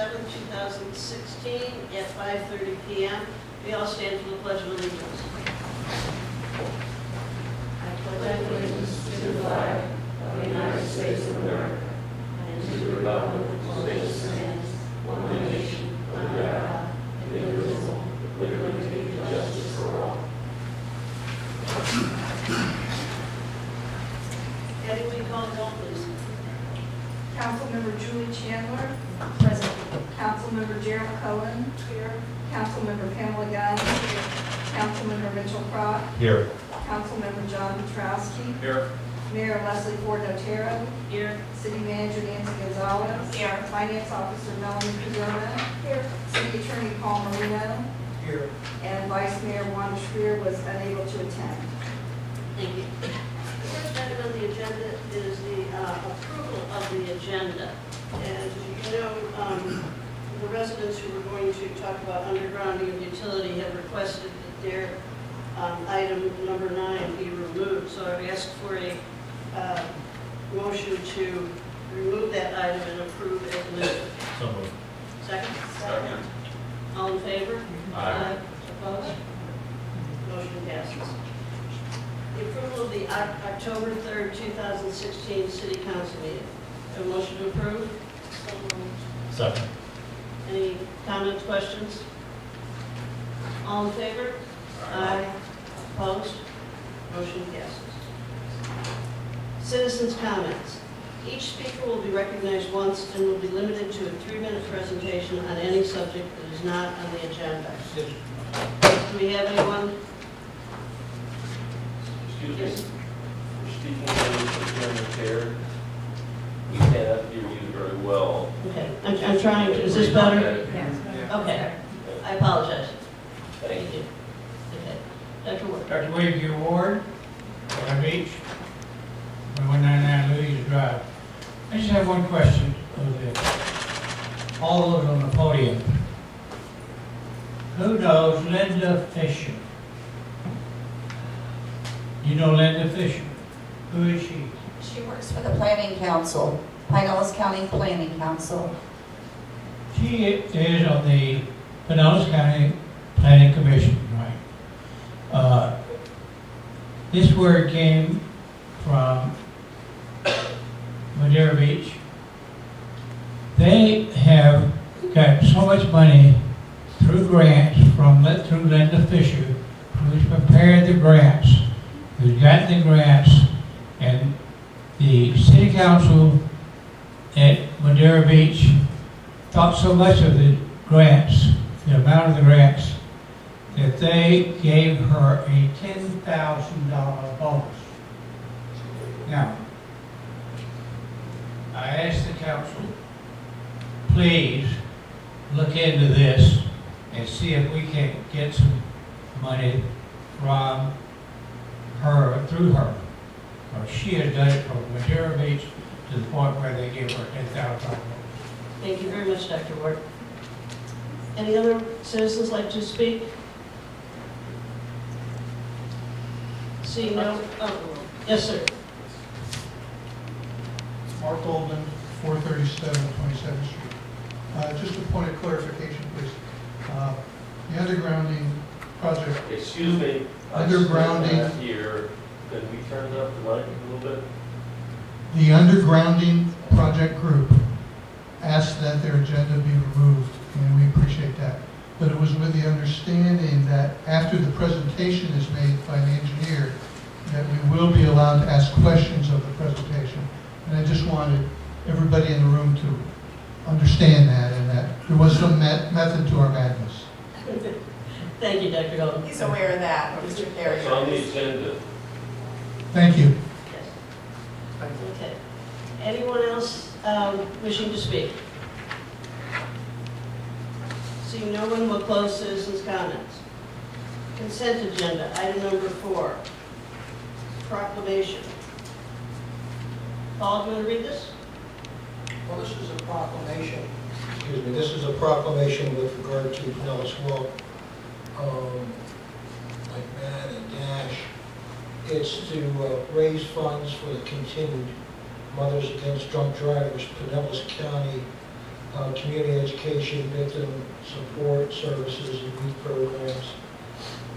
7th, 2016 at 5:30 p.m. We all stand for the Pledge of Allegiance. I pledge allegiance to the flag of the United States of America and to the republic for which it stands, one nation, under God, indivisible, with liberty and justice for all. Eddie, will you call the roll, please? Councilmember Julie Chandler. Present. Councilmember Gerald Cohen. Here. Councilmember Pamela Gunn. Here. Councilmember Mitchell Crott. Here. Councilmember John Petrowski. Here. Mayor Leslie Ford Otero. Here. City Manager Nancy Gonzalez. Here. Finance Officer Melanie Pizzona. Here. City Attorney Paul Marino. Here. And Vice Mayor Wanda Schreier was unable to attend. Thank you. The first item on the agenda is the approval of the agenda. And you know, the residents who were going to talk about undergrounding of utility have requested that their item number 9 be removed. So I've asked for a motion to remove that item and approve as amended. So moved. Second? Second. All in favor? Aye. Opposed? Motion passes. The approval of the October 3rd, 2016 City Council meeting. A motion to approve? Second. Any comments, questions? All in favor? Aye. Opposed? Motion passes. Citizens' comments. Each speaker will be recognized once and will be limited to a 3-minute presentation on any subject that is not on the agenda. Do we have anyone? Excuse me, Yes. for speaking to the chair, we cannot hear you very well. Okay, I'm trying to, is this better? Yes. Okay, I apologize. Thank you. Okay, Dr. Ward. Dr. William G. Ward, Long Beach, 1199 Louise Drive. I just have one question of all those on the podium. Who knows Linda Fisher? You know Linda Fisher? Who is she? She works for the Planning Council, Pinellas County Planning Council. She is on the Pinellas County Planning Commission, right? This word came from Madeira Beach. They have got so much money through grants through Linda Fisher, who's prepared the grants, who's gotten the grants, and the city council at Madeira Beach thought so much of the grants, the amount of the grants, that they gave her a $10,000 bonus. Now, I asked the council, please look into this and see if we can get some money from her, through her. Or she has done it from Madeira Beach to the point where they gave her $10,000. Thank you very much, Dr. Ward. Any other citizens like to speak? Seeing no, yes, sir. Mark Goldman, 437 27th Street. Just a point of clarification, please. The undergrounding project, Excuse me. Undergrounding. Here, can we turn up the mic a little bit? the undergrounding project group asked that their agenda be removed, and we appreciate that. But it was with the understanding that after the presentation is made by an engineer, that we will be allowed to ask questions of the presentation. And I just wanted everybody in the room to understand that, and that there was some method to our madness. Thank you, Dr. Golden. He's aware of that, Mr. It's on the Carrier. agenda. Thank you. Yes. Okay. Anyone else wishing to speak? Seeing no one, will close citizens' comments. Consent agenda, item number 4, proclamation. Paul, do you want to read this? Well, this is a proclamation, excuse me, this is a proclamation with regard to Pinellas Walk, like Matt and Dash. It's to raise funds for the continued Mothers Against Drunk Drivers Pinellas County community education, victim support services, and youth programs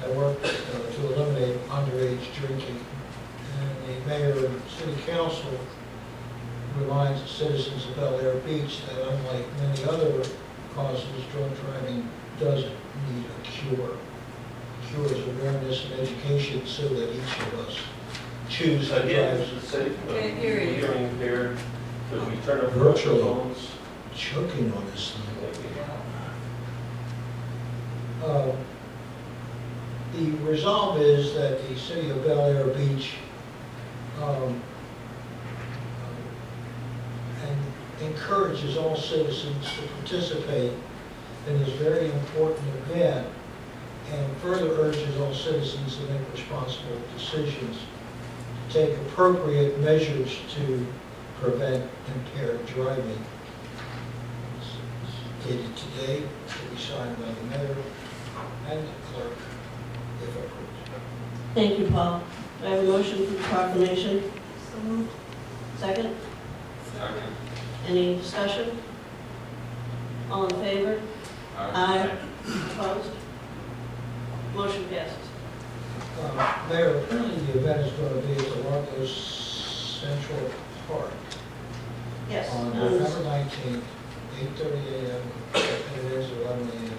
that work to eliminate underage drinking. And the mayor and city council reminds the citizens of Bel Air Beach that unlike many other causes, drunk driving doesn't need a cure. The cure is awareness and education so that each of us choose to Again, drive. this is safe. Can't hear you. Hearing impaired, could we turn up the Virtually. microphones? Choking on this thing. Thank you. The resolve is that the city of Bel Air Beach and encourages all citizens to participate in this very important event, and further urges all citizens to make responsible decisions, to take appropriate measures to prevent impaired driving. It's dated today, to be signed by the mayor and the clerk, if approved. Thank you, Paul. Do I have a motion for the proclamation? Second? Any discussion? All in favor? Aye. Opposed? Motion passes. Mayor, apparently the event is going to be at the Largos Central Park Yes. on November 19th, 8:30 a.m., and it is 11 a.m.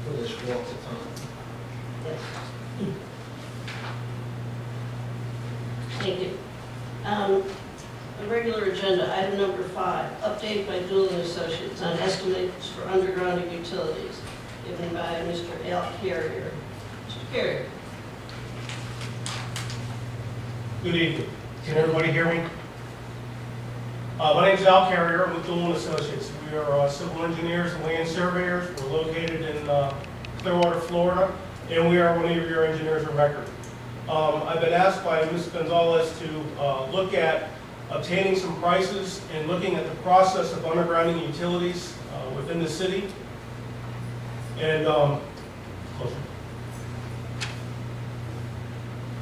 For this walk-a-thon. Yes. Thank you. A regular agenda, item number 5, update by Doolin Associates on estimates for underground utilities, given by Mr. Al Carrier. Mr. Carrier. Good evening. Can everybody hear me? My name is Al Carrier with Doolin Associates. We are civil engineers and land surveyors. We're located in Clearwater, Florida, and we are one of your engineers of record. I've been asked by Ms. Gonzalez to look at obtaining some prices and looking at the process of undergrounding utilities within the city.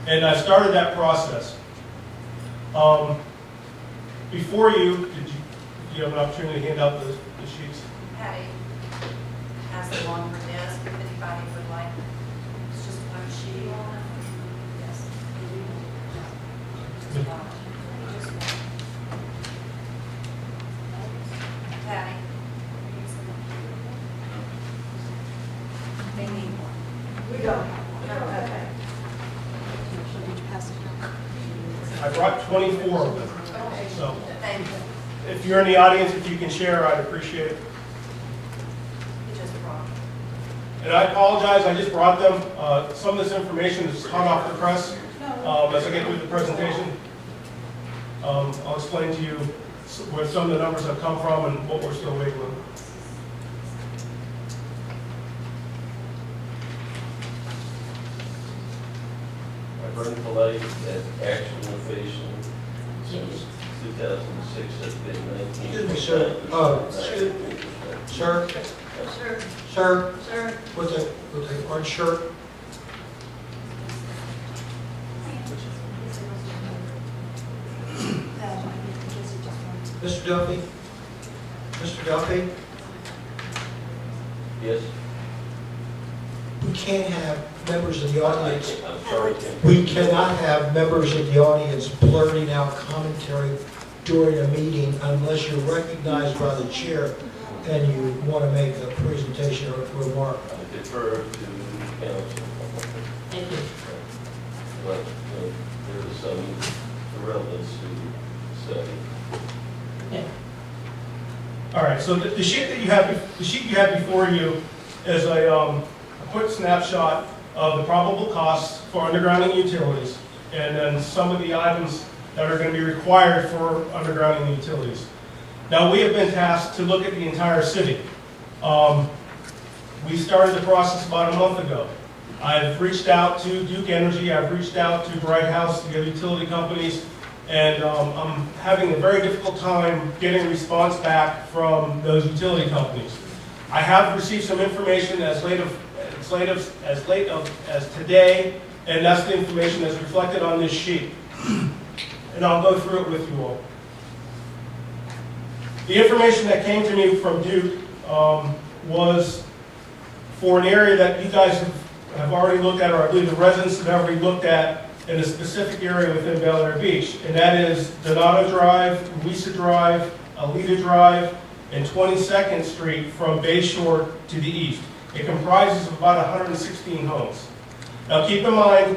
And I started that process. Before you, did you have an opportunity to hand out the sheets? Patty has the longer desk, if anybody would like. It's just one sheet. Yes. Just one. Patty. They need one. We don't have one. Okay. I brought 24 of them. So Thank you. if you're in the audience, if you can share, I'd appreciate it. You just brought. And I apologize, I just brought them. Some of this information is hot off the press. As I get through the presentation, I'll explain to you where some of the numbers have come from and what we're still waiting on. Vernon Pillay at actual innovation since 2006 has been 19. Excuse me, sir. Sir, Sir, sir, sir, with the orange shirt. Mr. Duffy? Mr. Duffy? Yes? We can't have members of the audience, I'm sorry, Tim. we cannot have members of the audience blurting out commentary during a meeting unless you're recognized by the chair and you want to make a presentation or remark. I defer to council. thank you. But there is some irrelevance to study. Okay. All right, so the sheet that you have, the sheet you have before you is a quick snapshot of the probable costs for undergrounding utilities, and then some of the items that are going to be required for undergrounding utilities. Now, we have been tasked to look at the entire city. We started the process about a month ago. I've reached out to Duke Energy, I've reached out to Bright House, the other utility companies, and I'm having a very difficult time getting a response back from those utility companies. I have received some information as late as today, and that's the information that's reflected on this sheet. And I'll go through it with you all. The information that came to me from Duke was for an area that you guys have already looked at, or I believe the residents have already looked at in a specific area within Bel Air Beach, and that is Donato Drive, Louisa Drive, Alita Drive, and 22nd Street from Bayshore to the east. It comprises of about 116 homes. Now keep in mind,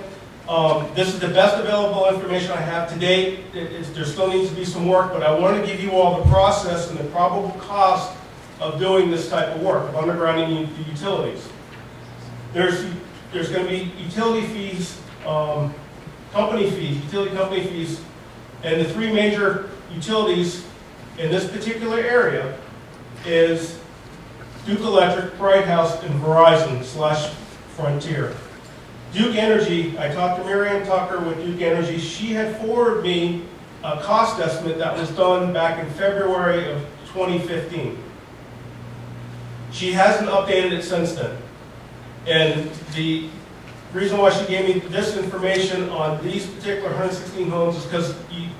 this is the best available information I have to date. There still needs to be some work, but I want to give you all the process and the probable cost of doing this type of work, of undergrounding the utilities. There's going to be utility fees, utility company fees, and the three major utilities in this particular area is Duke Electric, Bright House, and Verizon / Frontier. Duke Energy, I talked to Miriam Tucker with Duke Energy. She had forwarded me a cost estimate that was done back in February of 2015. She hasn't updated it since then. And the reason why she gave me this information on these particular 116 homes is because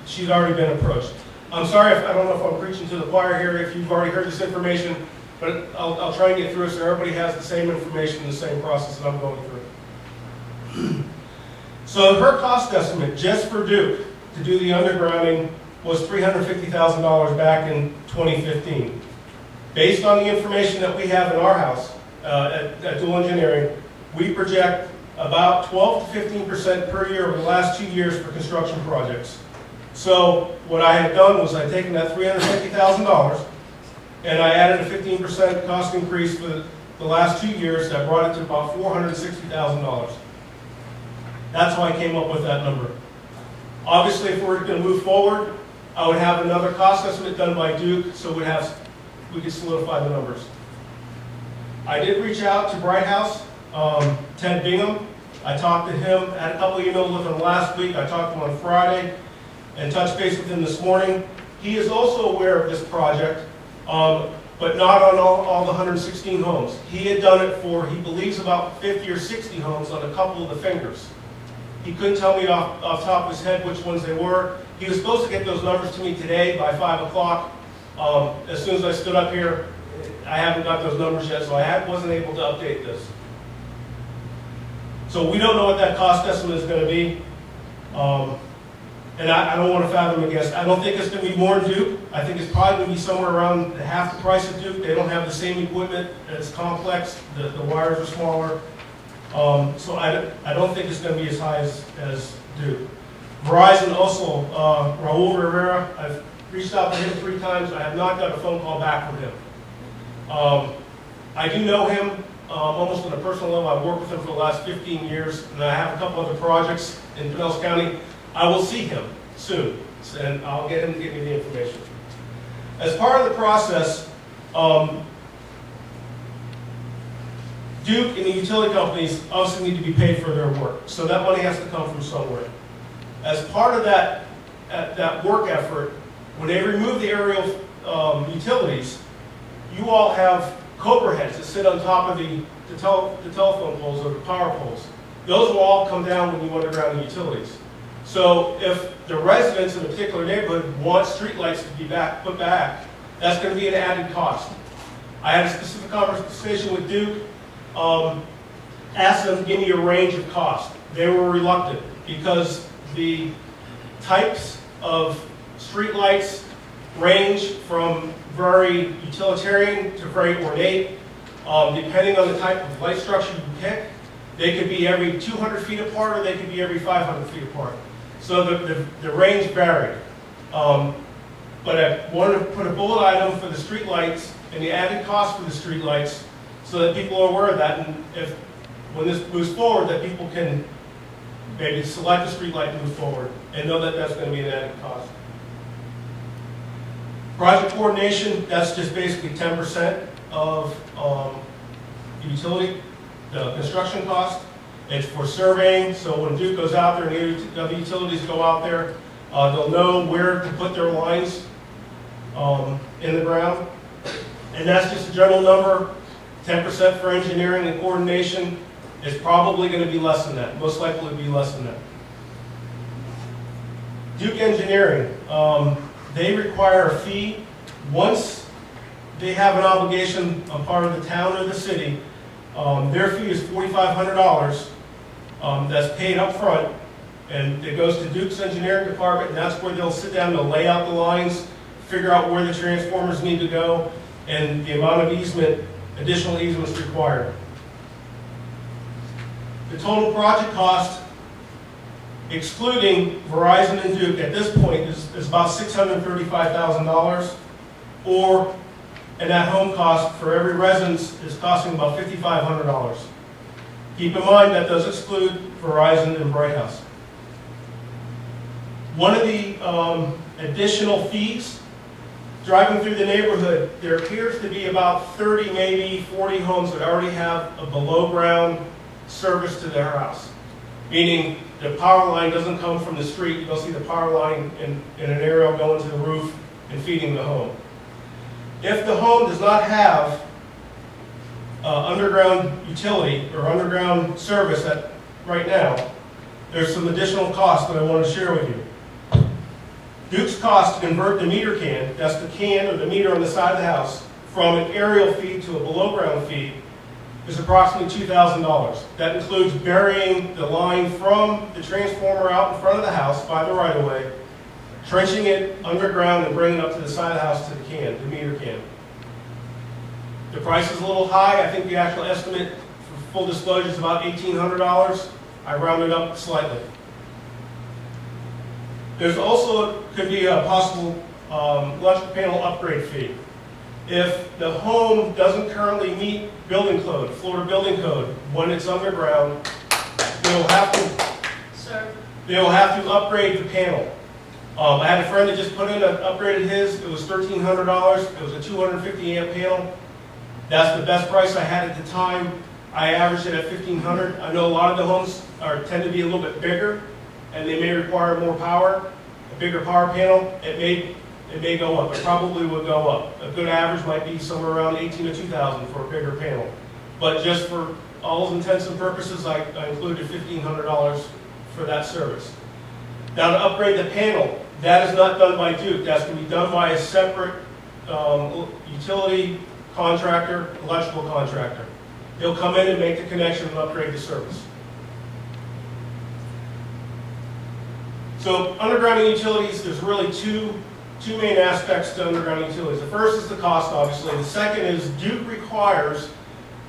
she's already been approached. I'm sorry, I don't know if I'm preaching to the choir here, if you've already heard this information, but I'll try and get through it so everybody has the same information, the same process that I'm going through. So her cost estimate just for Duke to do the undergrounding was $350,000 back in 2015. Based on the information that we have in our house at Dual Engineering, we project about 12 to 15% per year over the last 2 years for construction projects. So what I had done was I'd taken that $350,000 and I added a 15% cost increase for the last 2 years. That brought it to about $460,000. That's how I came up with that number. Obviously, if we're going to move forward, I would have another cost estimate done by Duke, so we could solidify the numbers. I did reach out to Bright House, Ted Bingham. I talked to him, had a couple emails with him last week. I talked to him on Friday and touched base with him this morning. He is also aware of this project, but not on all the 116 homes. He had done it for, he believes, about 50 or 60 homes on a couple of the fingers. He couldn't tell me off the top of his head which ones they were. He was supposed to get those numbers to me today by 5 o'clock. As soon as I stood up here, I haven't got those numbers yet, so I wasn't able to update this. So we don't know what that cost estimate is going to be. And I don't want to fathom a guess. I don't think it's going to be more than Duke. I think it's probably going to be somewhere around half the price of Duke. They don't have the same equipment. It's complex. The wires are smaller. So I don't think it's going to be as high as Duke. Verizon also, Raul Rivera, I've reached out to him 3 times. I have not got a phone call back from him. I do know him almost on a personal level. I've worked with him for the last 15 years, and I have a couple other projects in Pinellas County. I will see him soon, and I'll get him to give me the information. As part of the process, Duke and the utility companies obviously need to be paid for their work, so that money has to come from somewhere. As part of that work effort, when they remove the aerial utilities, you all have cobra heads that sit on top of the telephone poles or the power poles. Those will all come down when you underground the utilities. So if the residents in a particular neighborhood want streetlights to be put back, that's going to be an added cost. I had a specific conversation with Duke, asked them to give me a range of cost. They were reluctant because the types of streetlights range from very utilitarian to very ornate. Depending on the type of light structure you pick, they could be every 200 feet apart or they could be every 500 feet apart. So the range varied. But I wanted to put a bullet item for the streetlights and the added cost for the streetlights so that people are aware of that, and if when this moves forward, that people can maybe select a streetlight and move forward and know that that's going to be an added cost. Project coordination, that's just basically 10% of the utility, the construction cost. It's for surveying, so when Duke goes out there and the other utilities go out there, they'll know where to put their lines in the ground. And that's just a general number. 10% for engineering and coordination is probably going to be less than that. Most likely it'll be less than that. Duke Engineering, they require a fee Once they have an obligation on part of the town or the city, their fee is $4,500. That's paid up front, and it goes to Duke's engineering department, and that's where they'll sit down, they'll lay out the lines, figure out where the transformers need to go, and the amount of easement, additional easements required. The total project cost, excluding Verizon and Duke at this point, is about $635,000, or, and that home cost for every residence is costing about $5,500. Keep in mind that does exclude Verizon and Bright House. One of the additional fees, driving through the neighborhood, there appears to be about 30, maybe 40 homes that already have a below-ground service to their house. Meaning the power line doesn't come from the street, you don't see the power line in an aerial going to the roof and feeding the home. If the home does not have underground utility or underground service right now, there's some additional costs that I want to share with you. Duke's cost to convert the meter can, that's the can or the meter on the side of the house, from an aerial feed to a below ground feed, is approximately $2,000. That includes burying the line from the transformer out in front of the house by the right of way, trenching it underground and bringing it up to the side of the house to the can, the meter can. The price is a little high. I think the actual estimate for full disclosure is about $1,800. I rounded up slightly. There's also could be a possible electrical panel upgrade fee. If the home doesn't currently meet building code, Florida building code, when it's underground, they will have to upgrade the panel. I had a friend that just put in upgraded his. It was $1,300. It was a 250 amp panel. That's the best price I had at the time. I averaged it at $1,500. I know a lot of the homes tend to be a little bit bigger, and they may require more power, a bigger power panel. It may go up. It probably would go up. A good average might be somewhere around $1,800 to $2,000 for a bigger panel. But just for all intents and purposes, I included $1,500 for that service. Now to upgrade the panel, that is not done by Duke. That's going to be done by a separate utility contractor, electrical contractor. He'll come in and make the connection and upgrade the service. So undergrounding utilities, there's really two main aspects to underground utilities. The first is the cost, obviously. The second is Duke requires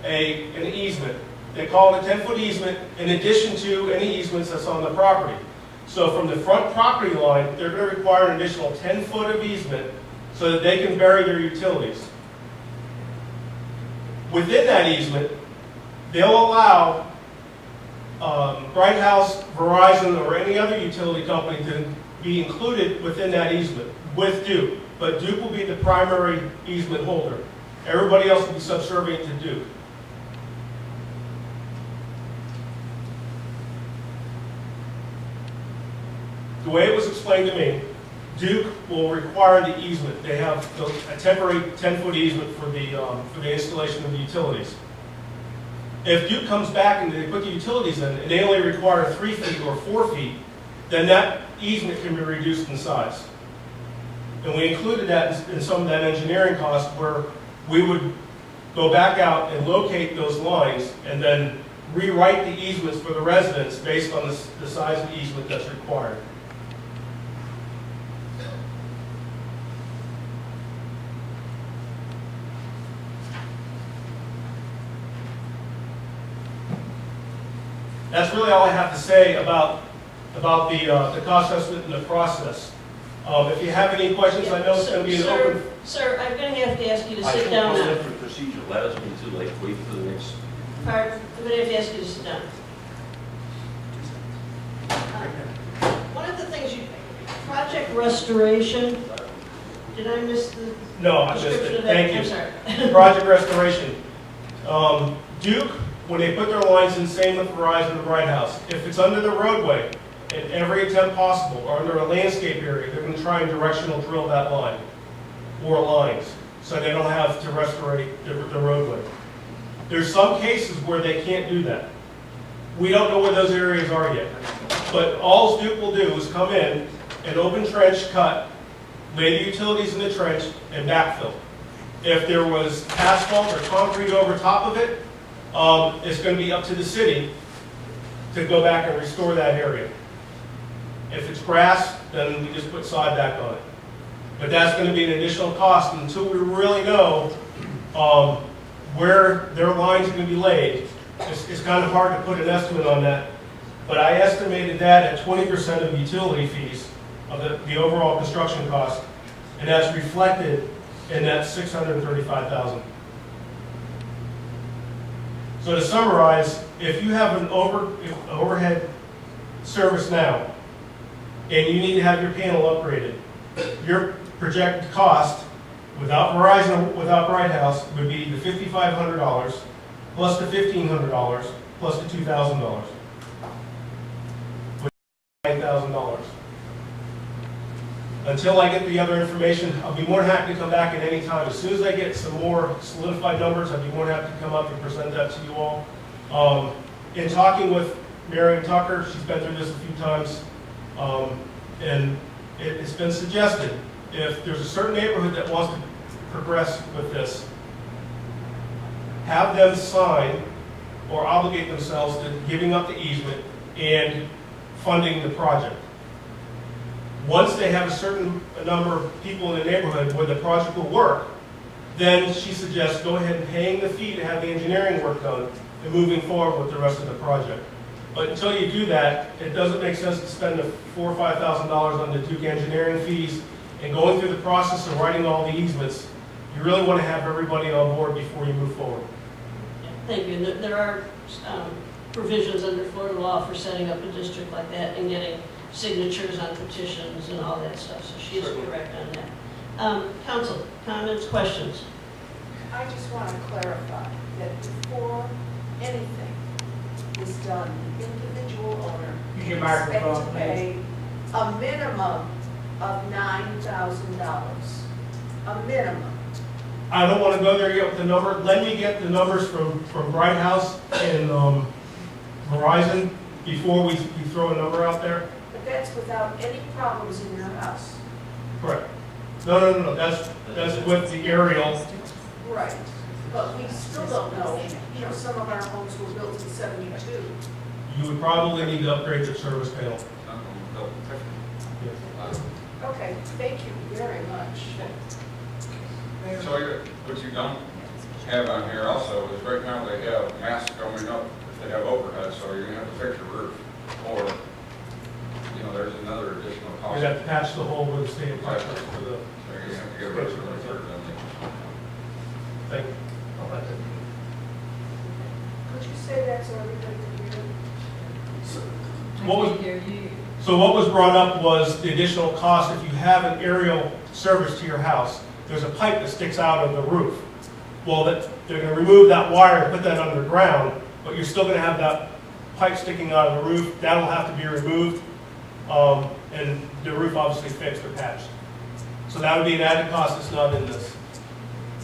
an easement. They call it a 10-foot easement in addition to any easements that's on the property. So from the front property line, they're going to require an additional 10 foot of easement so that they can bury their utilities. Within that easement, they'll allow Bright House, Verizon, or any other utility company to be included within that easement with Duke. But Duke will be the primary easement holder. Everybody else will be subservient to Duke. The way it was explained to me, Duke will require the easement. They have a temporary 10-foot easement for the installation of the utilities. If Duke comes back and they put the utilities in and they only require 3 feet or 4 feet, then that easement can be reduced in size. And we included that in some of that engineering cost where we would go back out and locate those lines and then rewrite the easements for the residents based on the size of the easement that's required. That's really all I have to say about the cost estimate and the process. If you have any questions, I know it's going to be an open... Sir, I'm going to have to ask you to sit down now. For procedure, let us be too late. Wait for the next. Pardon? I'm going to have to ask you to sit down. One of the things project restoration, did I miss the No, I missed description it. of that? Thank you. I'm sorry. Project restoration. Duke, when they put their lines in, same with Verizon and Bright House, if it's under the roadway, in every attempt possible, or under a landscape area, they're going to try and directional drill that line, or lines, so they don't have to restore the roadway. There's some cases where they can't do that. We don't know where those areas are yet. But all Duke will do is come in, an open trench cut, lay the utilities in the trench, and backfill. If there was asphalt or concrete over top of it, it's going to be up to the city to go back and restore that area. If it's grass, then we just put sod back on it. But that's going to be an additional cost until we really know where their lines are going to be laid. It's kind of hard to put an estimate on that, but I estimated that at 20% of utility fees of the overall construction cost, and that's reflected in that $635,000. So to summarize, if you have an overhead service now, and you need to have your panel upgraded, your projected cost without Verizon, without Bright House, would be the $5,500 plus the $1,500 plus the $2,000, which is $9,000. Until I get the other information, I'll be more than happy to come back at any time. As soon as I get some more solidified numbers, I'd be more than happy to come up and present that to you all. In talking with Marion Tucker, she's been through this a few times, and it's been suggested, if there's a certain neighborhood that wants to progress with this, have them sign or obligate themselves to giving up the easement and funding the project. Once they have a certain number of people in the neighborhood where the project will work, then she suggests go ahead and paying the fee to have the engineering work done and moving forward with the rest of the project. But until you do that, it doesn't make sense to spend the $4,000 or $5,000 on the Duke engineering fees and going through the process of writing all the easements. You really want to have everybody on board before you move forward. Thank you. There are provisions under Florida law for setting up a district like that and getting signatures on petitions and all that stuff, so she is correct on that. Council, comments, questions? I just want to clarify that before anything is done, the individual owner Use can your expect microphone, to pay a minimum of $9,000. A minimum. I don't want to go there yet with the number. Let me get the numbers from Bright House and Verizon before we throw a number out there. But that's without any problems in your house. Correct. No. That's with the aerial. Right. But we still don't know, you know, some of our homes were built in '72. You would probably need to upgrade the service panel. Okay, thank you very much. So what you don't have on here also is right now they have masts going up if they have overhead, so you're gonna have to fix your roof. Or, you know, there's another additional cost. We'd have to patch the hole with the state pipe for the. So you're gonna have to get rid of the third then. Thank you. Could you say that so everybody can hear? So what was brought up was the additional cost if you have an aerial service to your house. There's a pipe that sticks out of the roof. Well, they're going to remove that wire and put that underground, but you're still going to have that pipe sticking out of the roof. That'll have to be removed, and the roof obviously fixed or patched. So that would be an added cost that's not in this.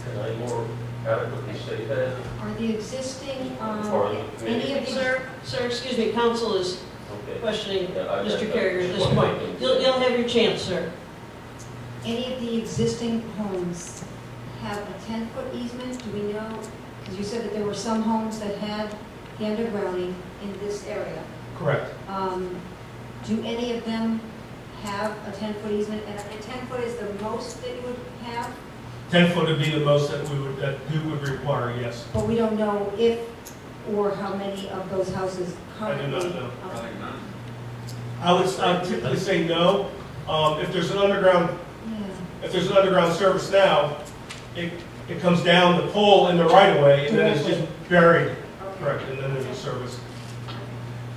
Can I more adequately say that? Are the existing, Or the any of these, Sir, excuse me, council is Okay. questioning Yeah, I- Mr. I- Carrier at this one point. thing. You'll have your chance, sir. any of the existing homes have a 10-foot easement? Do we know? Because you said that there were some homes that had the undergrounding in this area. Correct. Do any of them have a 10-foot easement? And 10 foot is the most that you would have, 10 foot would be the most that Duke would require, yes. but we don't know if or how many of those houses I do currently. not know. I think none. I would typically say no. If there's an underground Yeah. If there's an underground service now, it comes down the pole in the right of way and then it's just buried. Correct, and then there's a service.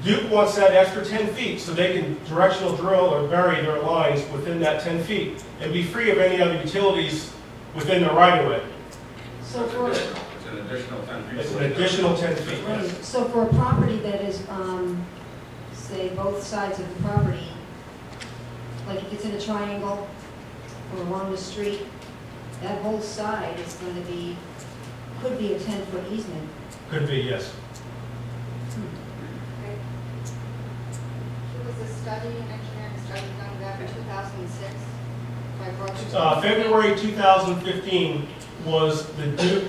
Duke wants that extra 10 feet so they can directional drill or bury their lines within that 10 feet and be free of any other utilities within the right of way. So for, It's an additional 10 feet. It's an additional 10 feet. right, Yes. so for a property that is, say, both sides of the property, like if it's in a triangle or along the street, that whole side is going to be, could be a 10-foot easement. Could be, yes. There was a study, an engineering study done back in 2006. by Brookings? February 2015 was the Duke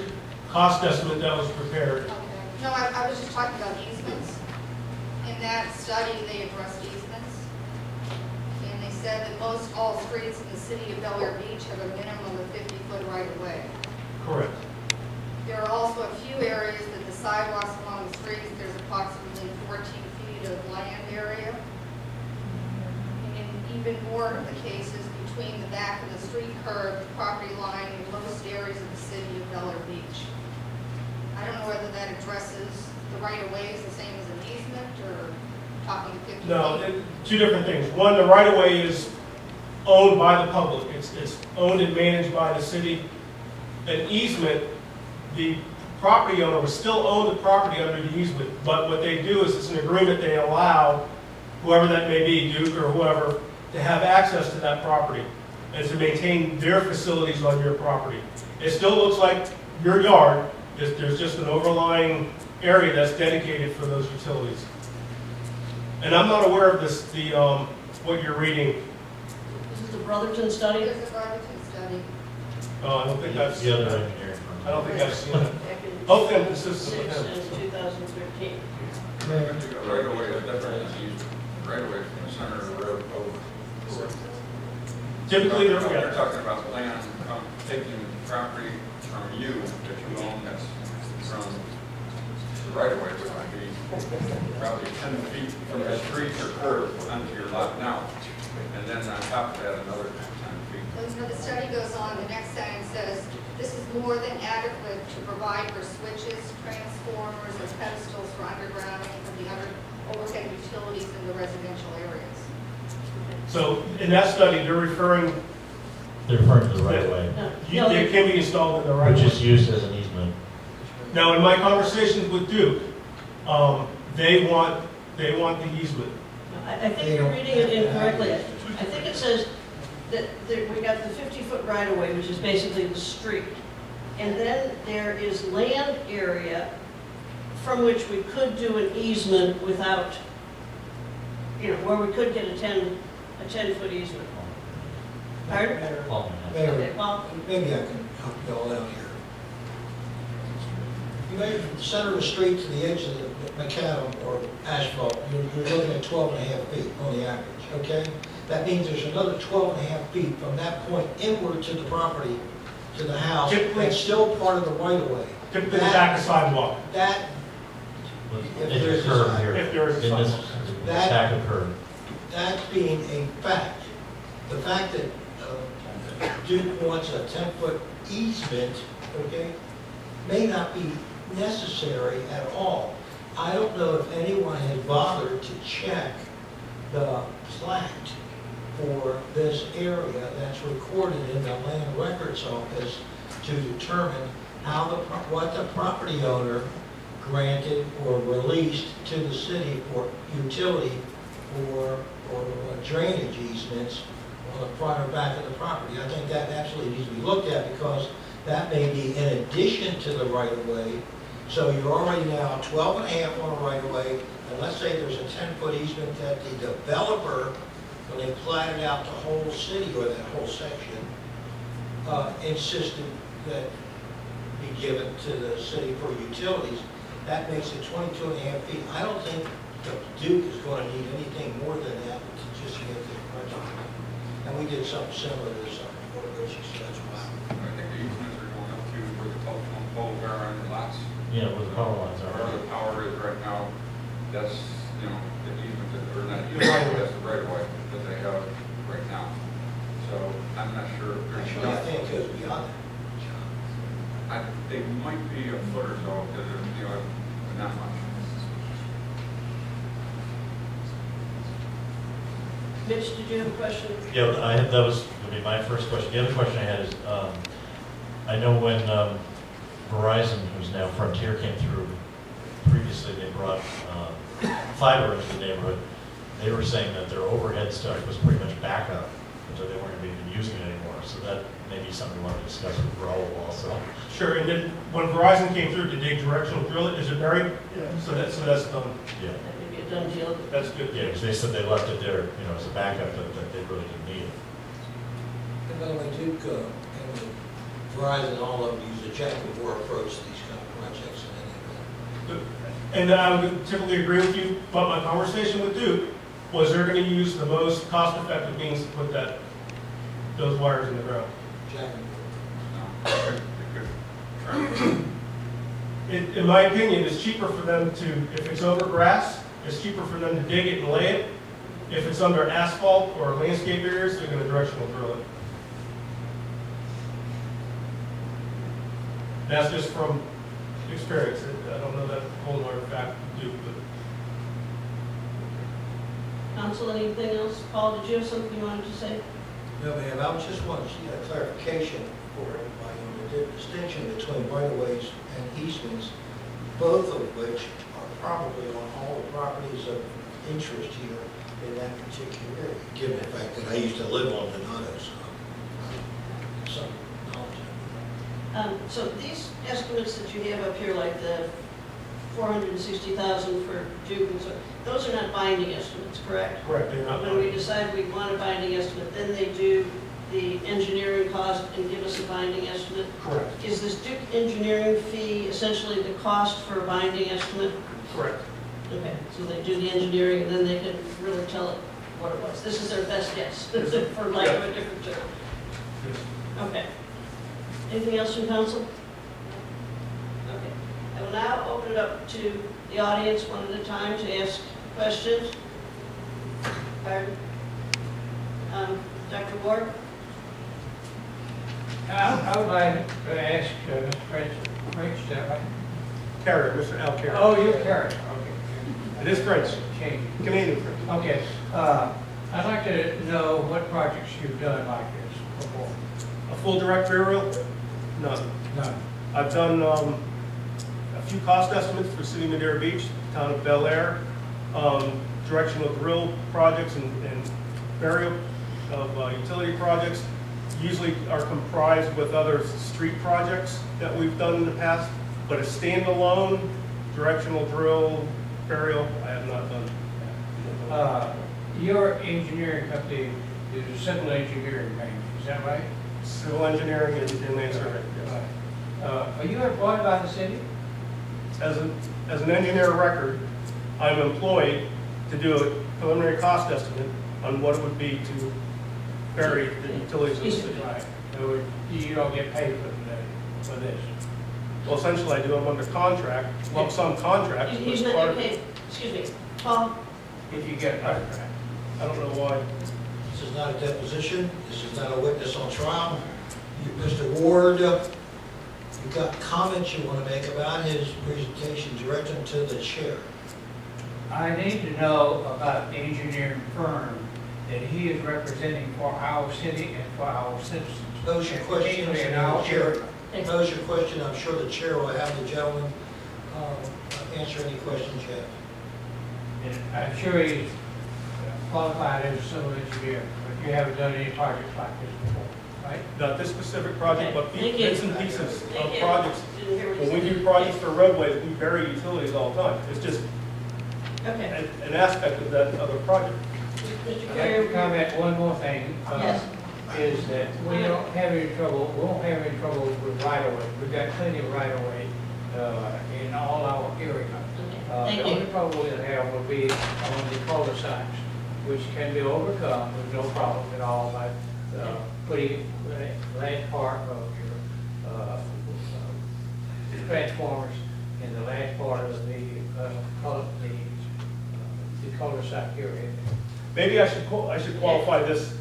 cost estimate that was prepared. Okay. No, I was just talking about easements. In that study, they addressed easements. And they said that most all streets in the city of Bel Air Beach have a minimum of 50-foot right-of-way. Correct. There are also a few areas that the sidewalks along the streets, there's approximately 14 feet of land area. And in even more of the cases, between the back of the street curb, the property line in most areas of the city of Bel Air Beach. I don't know whether that addresses the right-of-way is the same as an easement, or talking 50 feet. No, two different things. One, the right-of-way is owned by the public. It's owned and managed by the city. An easement, the property owner will still own the property under the easement, but what they do is it's an agreement they allow whoever that may be, Duke or whoever, to have access to that property and to maintain their facilities on your property. It still looks like your yard. There's just an overlying area that's dedicated for those utilities. And I'm not aware of this, what you're reading. This is the Brotherton study? There's a Brotherton study. I don't think I've The seen other that. engineer. I don't think I've seen it. Back in Hopefully I'm consistent with 2006 him. and 2013. Right away is different than easement. Right away from the center of the road over. Typically, They're they're, talking about land, taking property from you that you own that's from the right of way, which would be probably 10 feet from the street or curb onto your lot now. And then on top of that, another 10 feet. So the study goes on, the next sentence says, this is more than adequate to provide for switches, transformers, and pedestals for undergrounding of the overhead utilities in the residential areas. so in that study, they're referring, They're referring to the right of way, No, they can be installed in the right of which way. is used as an easement. Now, in my conversations with Duke, they want the easement. I think you're reading it incorrectly. I think it says that we got the 50-foot right-of-way, which is basically the street. And then there is land area from which we could do an easement without, where we could get a 10-foot easement. Pardon? Paul, Mayor, Okay, well, maybe I can help you all out here. You measure from the center of the street to the edge of the macadam or asphalt, you're looking at 12 and a half feet on the average, okay? That means there's another 12 and a half feet from that point inward to the property, to the house, Typically- that's still part of the right of way. Typically, the back of sidewalk. That, It's a curve here. If there is a In this sidewalk. stack of curve. that being a fact, the fact that Duke wants a 10-foot easement, okay, may not be necessary at all. I don't know if anyone has bothered to check the plat for this area that's recorded in the land records office to determine how what the property owner granted or released to the city for utility or drainage easements on the front or back of the property. I think that absolutely needs to be looked at because that may be in addition to the right-of-way. So you're already now 12 and a half on a right-of-way, and let's say there's a 10-foot easement that the developer, when they platted out the whole city or that whole section, insisted that be given to the city for utilities. That makes it 22 and a half feet. I don't think the Duke is going to need anything more than that to just get the project. And we did something similar to this on Fort Ritchie, so that's why. I think the easements are going up to where the telephone poles are on the lots. Yeah, where the power lines Wherever are. the power is right now, that's, the easement, or not easement, that's the right of way that they have right now. So I'm not sure if there's Actually, I enough. think it goes beyond that. They might be a foot or so, because not much. Mitch, did you have a question? Yeah, that was going to be my first question. The other question I had is, I know when Verizon, who's now Frontier, came through, previously they brought fiber into the neighborhood. They were saying that their overhead stuff was pretty much backup, so they weren't going to be using it anymore. So that may be something we want to discuss with Raul also. Sure, and then when Verizon came through, did they directional drill it? Is it buried? Yeah. So that's done. Yeah. That may be a done deal. That's good. Yeah, because they said they left it there, as a backup, that they really didn't need it. And by the way, Duke and Verizon, all of them use a Jack before approach to these kind of projects in any event. And I would typically agree with you, but my conversation with Duke was they're gonna use the most cost-effective means to put those wires in the ground. Jack In my opinion, it's cheaper for them to, if it's over grass, it's cheaper for them to dig it and lay it. If it's under asphalt or landscape areas, they're gonna directional drill it. That's just from experience. I don't know that whole hard fact to do, but. Council, anything else? Paul, did you have something you wanted to say? No, ma'am, I just want a clarification for everybody on the distinction between right-of-ways and easements, both of which are probably on all the properties of interest here in that particular area, given the fact that I used to live on Donato, so some knowledge. So these estimates that you have up here, like the 460,000 for Duke and so, those are not binding estimates, correct? Correct, they're not. When we decide we want a binding estimate, then they do the engineering cost and give us a binding estimate. Correct. Is this Duke engineering fee essentially the cost for a binding estimate? Correct. Okay, so they do the engineering and then they can really tell it what it was. This is their best guess, for lack of a different term. Okay. Anything else from council? Okay. I will now open it up to the audience one at a time to ask questions. Pardon? Dr. Ward? I would like to ask Mr. French, is that right? Carrier, Mr. Al Carrier. Oh, you're Carrier, It is French, okay. Change. Canadian French. Okay, I'd like to know what projects you've done like this before. A full direct burial? None. None. I've done a few cost estimates for City of Madera Beach, town of Bel Air, directional drill projects and burial of utility projects. Usually are comprised with other street projects that we've done in the past, but a standalone directional drill burial, I have not done. Your engineering company is a civil engineering company, is that right? Civil engineering and land surveying, yes. Are you employed by the city? As an engineer of record, I'm employed to do a preliminary cost estimate on what it would be to bury the utilities in the city. Right. So you don't get paid for this? Well, essentially, I do them under contract, lump sum contract. He's as not, part of- okay, excuse me, Paul? If you get a contract. I don't know why. This is not a deposition, this is not a witness on trial. Mr. Ward, you've got comments you want to make about his presentation, direct them to the chair. I need to know about the engineering firm that he is representing for our city and for our citizens. Those are questions, Particularly in our area. Those are questions, I'm sure the chair will have the gentleman answer any questions you have. And I'm sure he's qualified as a civil engineer, but you haven't done any projects like this before, right? Not this specific project, but Thank you. bits and pieces Thank of you. projects. Didn't hear what you When we said. do projects for roadways, we bury utilities all the time. It's just Okay. an aspect of that other project. Mr. I'd like Carrier? to comment one more thing. Yes. Is that we don't have any trouble, we won't have any trouble with right-of-way. We've got plenty of right-of-way in all our area. Thank The you. only trouble we'll have will be on the cul-de-sacs, which can be overcome with no problem at all by putting the last part of your transformers in the last part of the cul-de-sac area. Maybe I should qualify this.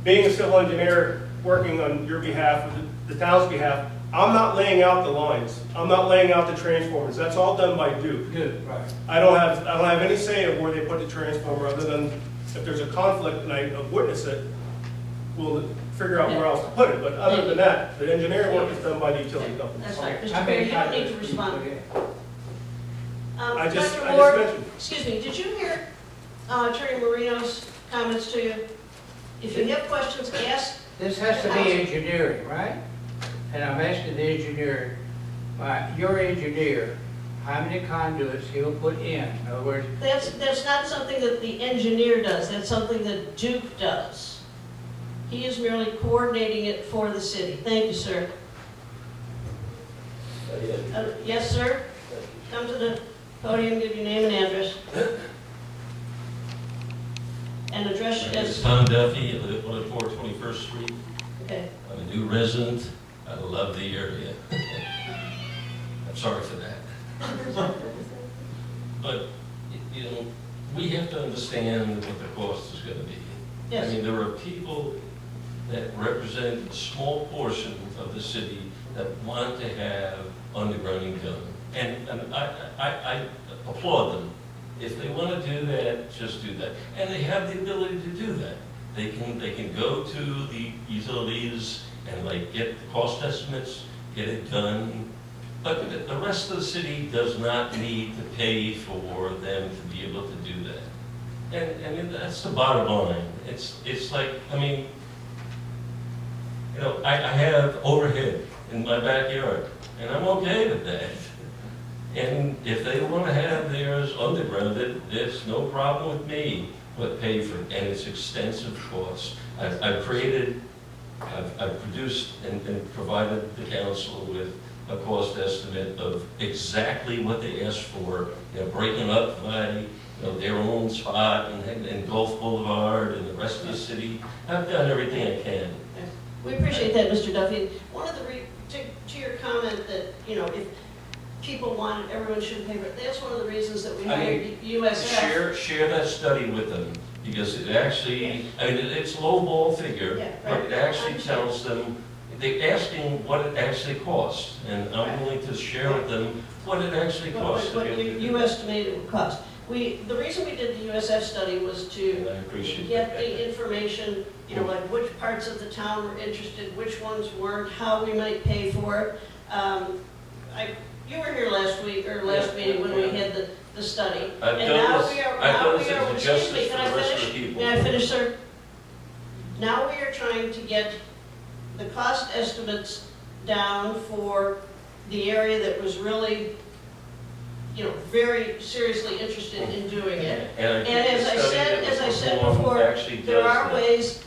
Being a civil engineer, working on your behalf, the town's behalf, I'm not laying out the lines. I'm not laying out the transformers. That's all done by Duke. Good, right. I don't have any say of where they put the transformer, other than if there's a conflict and I witness it, we'll figure out where else to put it. But other than that, the engineering work is done by the utility company. That's right. How Mr. many Carrier, you don't times- need to respond. I just Dr. Ward, mentioned. excuse me, did you hear Attorney Marino's comments to you? If you have questions, ask. This has to be engineering, right? And I'm asking the engineer, your engineer, how many conduits he'll put in? In other words, That's not something that the engineer does. That's something that Duke does. He is merely coordinating it for the city. Thank you, sir. Yes, sir? Come to the podium, give your name and address. And address My name is as, Tom Duffy, I live at 104 21st Street. okay. I'm a new resident, I love the area. I'm sorry for that. But, you know, we have to understand what the cost is gonna be. I Yes. mean, there are people that represent a small portion of the city that want to have undergrounding done. And I applaud them. If they want to do that, just do that. And they have the ability to do that. They can go to the utilities and like get the cost estimates, get it done. But the rest of the city does not need to pay for them to be able to do that. And that's the bottom line. It's like, I mean, you know, I have overhead in my backyard, and I'm okay with that. And if they want to have theirs undergrounded, there's no problem with me, but pay for it, and it's extensive costs. I've produced and provided the council with a cost estimate of exactly what they asked for, you know, breaking up by, you know, their own spot and Gulf Boulevard and the rest of the city. I've done everything I can. We appreciate that, Mr. Duffy. One of the, to your comment that, you know, if people want it, everyone should pay for it, that's one of the reasons that we hired USF. Share that study with them, because it actually, I mean, it's a low ball figure, Yeah, but right. it actually tells them, they're asking what it actually costs, and I'm willing to share with them what it actually costs. What you estimated it would cost. The reason we did the USF study was to And I appreciate get that. the information, you know, like which parts of the town were interested, which ones weren't, how we might pay for it. You were here last week, or last meeting, when we had the study. I've And done now this- we are, I've now done we this are, as a excuse justice me, for can I the rest of finish? the people. May I finish, sir? Now we are trying to get the cost estimates down for the area that was really, you know, very seriously interested in doing it. And I think And the study that was as I said performed before, actually there does are that. ways,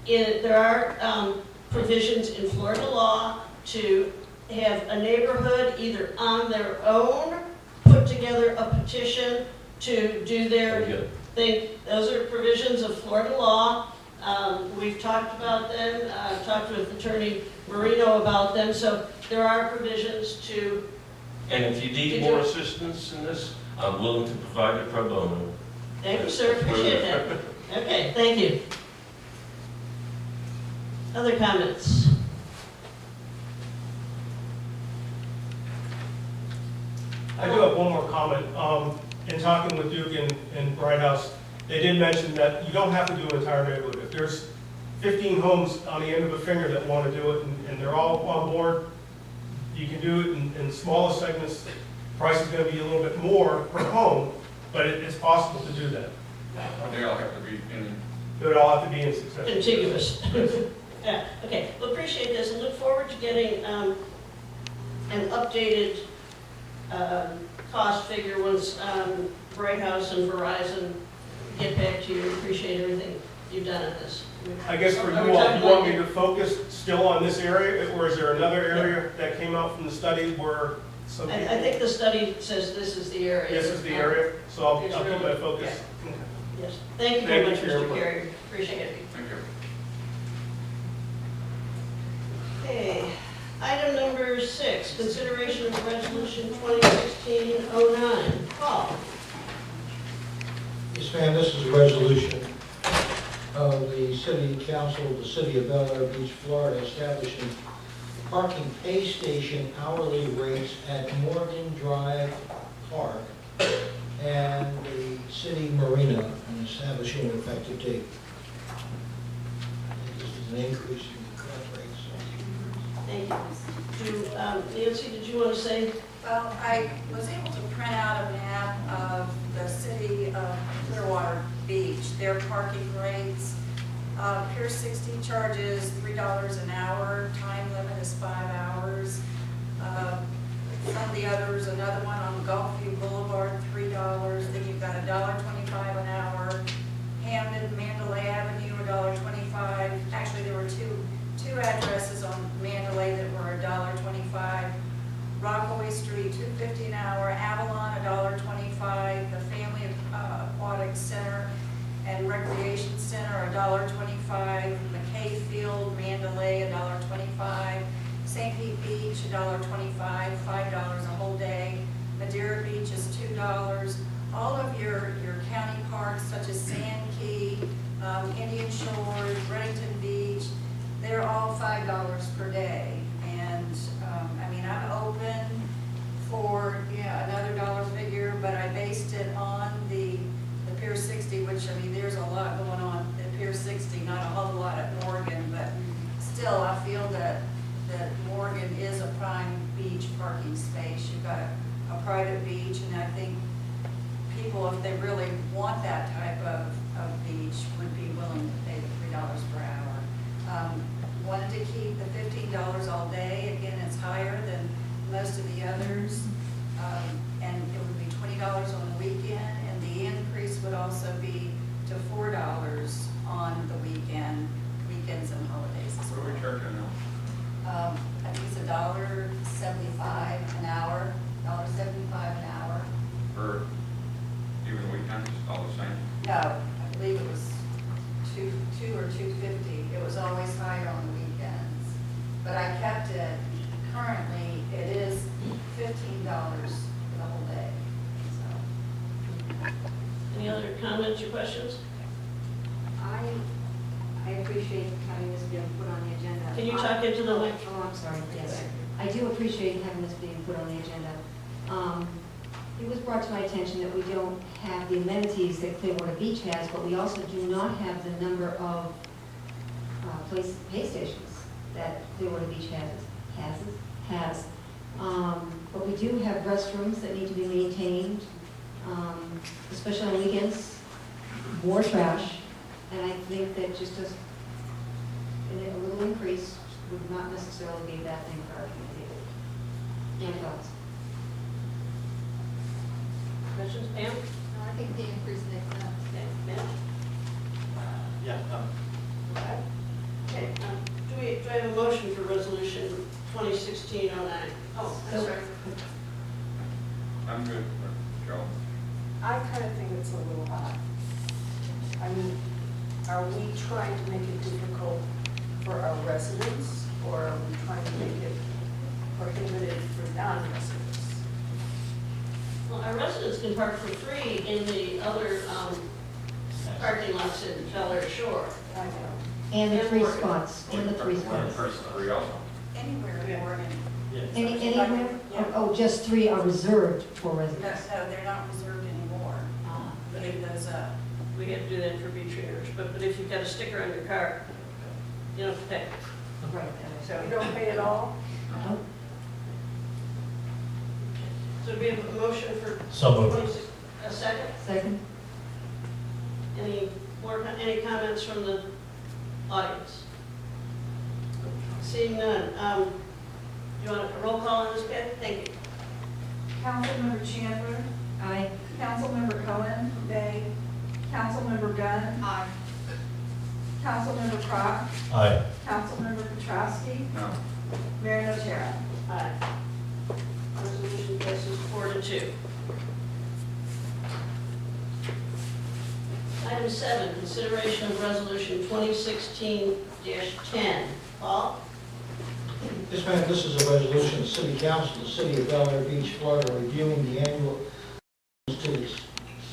there are provisions in Florida law to have a neighborhood either on their own, put together a petition to do their Very good. thing. Those are provisions of Florida law. We've talked about them, talked with Attorney Marino about them, so there are provisions to, And if you need Did more you- assistance in this, I'm willing to provide it pro bono. thank you, sir, appreciate that. Okay, thank you. Other comments? I do have one more comment. In talking with Duke and Bright House, they did mention that you don't have to do an entire neighborhood. If there's 15 homes on the end of a finger that want to do it, and they're all on board, you can do it in smaller segments. Price is going to be a little bit more per home, but it's possible to do that. They all have to be in. It would all have to be in succession. Contiguous. Yeah, okay, well, appreciate this, and look forward to getting an updated cost figure once Bright House and Verizon get back to you. Appreciate everything you've done on this. I guess for you Are we all, talking you want like- me to focus still on this area, or is there another area that came out from the study where some I people? think the study says this is the area. This is the area, so I'll It's keep my really- focus. Yes, thank you very Thank much, you for your Mr. work. Carrier, appreciate it. Thank you. Okay, item number 6, consideration of resolution 2016-09. Paul? Yes, ma'am, this is a resolution of the City Council of the City of Bel Air Beach, Florida, establishing parking pay station hourly rates at Morgan Drive Park and the city marina, and establishing an effective date. This is an increase in the current rates. Thank you. Nancy, did you want to say? Well, I was able to print out a map of the city of Clearwater Beach, their parking rates. Pier 60 charges $3 an hour, time limit is 5 hours. Some of the others, another one on Gulfview Boulevard, $3, then you've got $1.25 an hour. Hamden, Mandalay Avenue, $1.25, actually Aquatic Center and Recreation Center, $1.25. McKay Field, Mandalay, $1.25. St. Pete Beach, $1.25, $5 a whole day. Madeira Beach is $2. All of your county parks such as Sand Key, Indian Shores, Reddington Beach, they're all $5 per day. And, I mean, I'm open for, another dollar figure, but I based it on the Pier 60, which, I mean, there's a lot going on at Pier 60, not a whole lot at Morgan, but still, I feel that Morgan is a prime beach parking space. You've got a private beach, and I think people, if they really want that type of beach, would be willing to pay the $3 per hour. Wanted to keep the $15 all day. Again, it's higher than most of the others. And it would be $20 on the weekend, and the increase would also be to $4 on the weekends and holidays as What well. are we charging now? I think it's $1.75 an hour, $1.75 an hour. For even weekends, all the same? No, I believe it was two or $2.50. It was always higher on the weekends. But I kept it, currently, it is $15 for the whole day, so. Any other comments or questions? I appreciate having this being put on the agenda. Can you talk into the mic? Oh, I'm sorry, yes. I do appreciate having this being put on the agenda. It was brought to my attention that we don't have the amenities that Clearwater Beach has, but we also do not have the number of pay stations that Clearwater Beach has. But we do have restrooms that need to be maintained, especially on weekends, more trash. And I think that just a little increase would not necessarily be a bad thing for our community. Any thoughts? Questions, Pam? No, I think the increase makes sense. Okay, Matt? Yeah, Okay, do I have a motion for resolution 2016-09? Oh, I'm sorry. I'm good, Joe. I kind of think it's a little high. I mean, are we trying to make it difficult for our residents, or are we trying to make it prohibited for non-residents? Well, our residents can park for free in the other parking lots in Bel Air Shore. I know. And the And three Morgan. spots, and the three spots. Three also. Anywhere in Oregon. Anywhere? Yeah. Oh, just three are reserved for No, residents. they're not reserved anymore. Leave those up. We have to do that for beach owners, but if you've got a sticker on your car, you don't have to pay. Right. So you don't pay at all? No. So we have a motion for So moved. 26, a second? Second? Any comments from the audience? Seeing none, you want a roll call on this, Pat? Thank you. Councilmember Chandler, Aye. Councilmember Cohen, nay. Councilmember Gunn, Aye. Councilmember Crock, aye. Councilmember Petrowski, No. Mayor Notara. Aye. Resolution passes 4-2. Item 7, consideration of resolution 2016-10. Paul? Yes, ma'am, this is a resolution of the City Council of the City of Bel Air Beach, Florida, reviewing the annual to the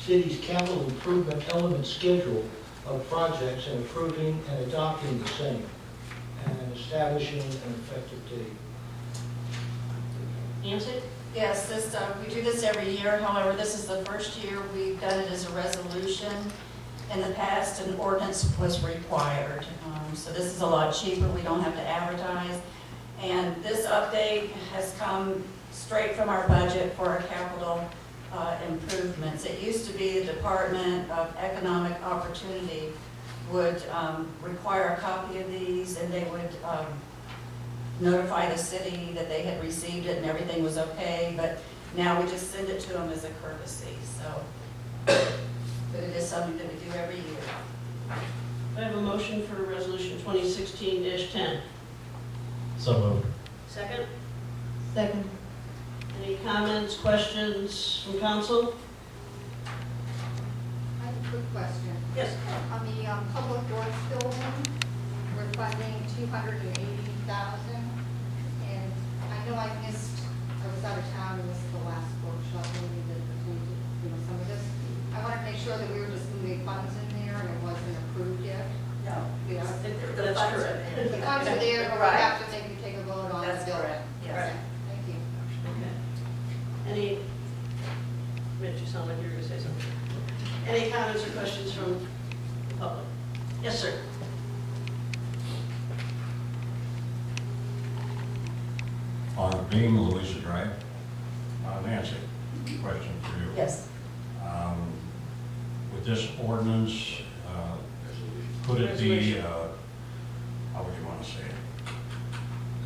city's capital improvement element schedule of projects and approving and adopting the same, and establishing an effective date. Nancy? Yes, we do this every year. However, this is the first year we've done it as a resolution. In the past, an ordinance was required. So this is a lot cheaper. We don't have to advertise. And this update has come straight from our budget for our capital improvements. It used to be the Department of Economic Opportunity would require a copy of these, and they would notify the city that they had received it and everything was okay, but now we just send it to them as a courtesy, so. But it is something that we do every year. I have a motion for resolution 2016-10. So moved. Second? Second? Any comments, questions from council? I have a question. Yes. On the public works building, we're funding $280,000. And I know I was out of town and missed the last workshop, maybe that included, some of this. I wanted to make sure that we were just moving funds in there and it wasn't approved yet. No. Yeah. That's correct. The funds are there, but we Right. have to maybe take a vote on the That's bill. correct, yes. Okay, thank you. Okay. Any, Mitch, you sound like you were going to say something. Any comments or questions from the public? Yes, sir. Being Louisa Drive, Nancy, question for you. Yes. With this ordinance, could it be, how would you want to say it?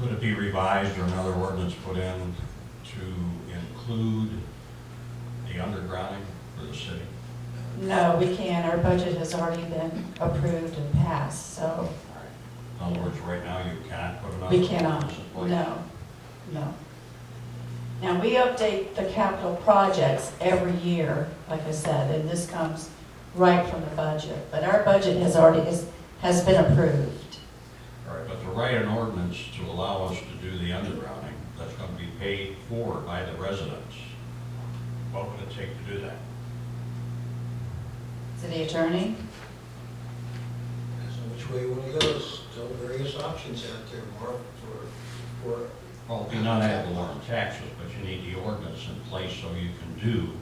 Could it be revised or another ordinance put in to include the undergrounding for the city? No, we can't. Our budget has already been approved and passed, so In other words, right now you can't put another we ordinance cannot. in place? No. Now, we update the capital projects every year, like I said, and this comes right from the budget. But our budget has been approved. All right, but to write an ordinance to allow us to do the undergrounding, that's going to be paid for by the residents. What would it take to do that? City attorney? Depends on which way you want to go. There's still various options out there, Mark, for Well, it'd be not ad valorem taxes, but you need the ordinance in place so you can do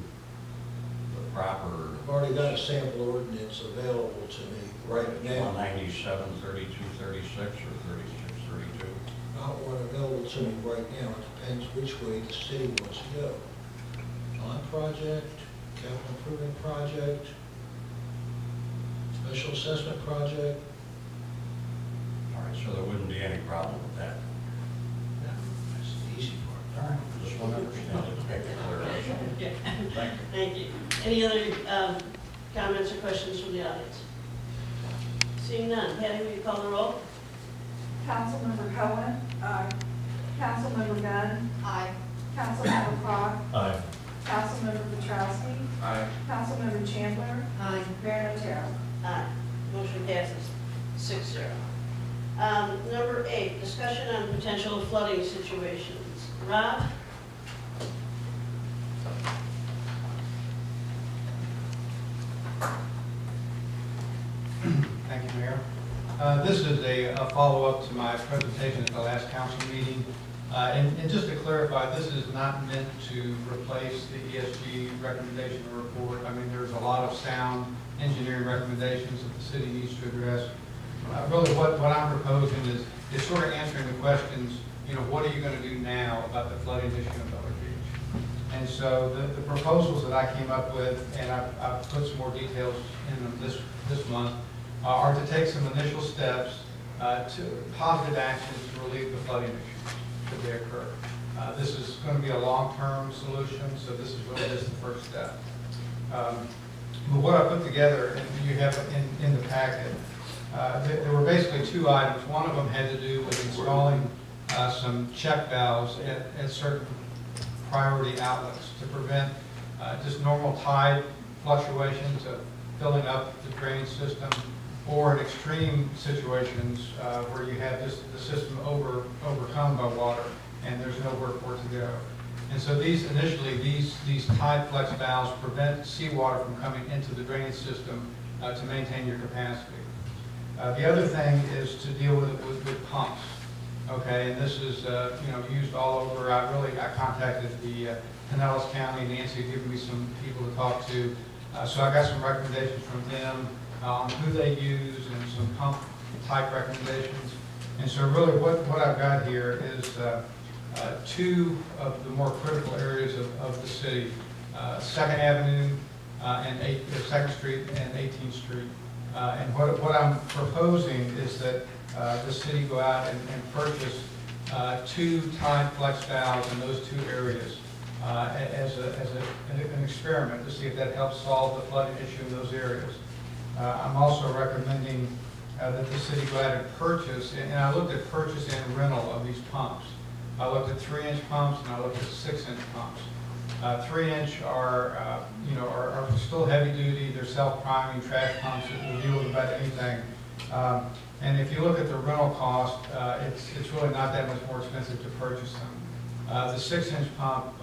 the proper. I've already got a sample ordinance available to me right now. 197, 32, 36, or 36, 32? Not one available to me right now. It depends which way the city wants to go. Bond project, capital improvement project, special assessment project. All right, so there wouldn't be any problem with that. That's the easy part. All right, just want to understand it, make it clear. Okay. Thank you. Thank you. Any other comments or questions from the audience? Seeing none. Patty, will you call the roll? Councilmember Cohen. Aye. Councilmember Gunn. Aye. Councilmember Crowe. Aye. Councilmember Petrowski. Aye. Councilmember Chandler. Aye. Mayor Notaro. Aye. Motion passes 6-0. Number 8, discussion on potential flooding situations. Rob? Thank you, Mayor. This is a follow-up to my presentation at the last council meeting. And just to clarify, this is not meant to replace the ESG recommendation or report. I mean, there's a lot of sound engineering recommendations that the city needs to address. Really, what I'm proposing is sort of answering the questions, what are you going to do now about the flooding issue in Butler Beach? And so the proposals that I came up with, and I've put some more details in them this month, are to take some initial steps to positive actions to relieve the flooding issues should they occur. This is going to be a long-term solution, so this is really just the first step. But what I put together, and you have in the packet, there were basically 2 items. One of them had to do with installing some check valves at certain priority outlets to prevent just normal tide fluctuations of filling up the drainage system, or in extreme situations where you have just the system overcome by water and there's nowhere for it to go. And so initially these tide flex valves prevent seawater from coming into the drainage system to maintain your capacity. The other thing is to deal with pumps. Okay, and this is used all over. I contacted the Pinellas County. Nancy gave me some people to talk to. So I got some recommendations from them on who they use and some pump type recommendations. And so really what I've got here is 2 of the more critical areas of the city, 2nd Avenue and 2nd Street and 18th Street. And what I'm proposing is that the city go out and purchase 2 tide flex valves in those 2 areas as an experiment to see if that helps solve the flooding issue in those areas. I'm also recommending that the city go out and purchase, and I looked at purchase and rental of these pumps. I looked at 3-inch pumps and I looked at 6-inch pumps. 3-inch are, you know, are still heavy duty. They're self-priming trash pumps that will deal with about anything. And if you look at the rental cost, it's really not that much more expensive to purchase them. The 6-inch pump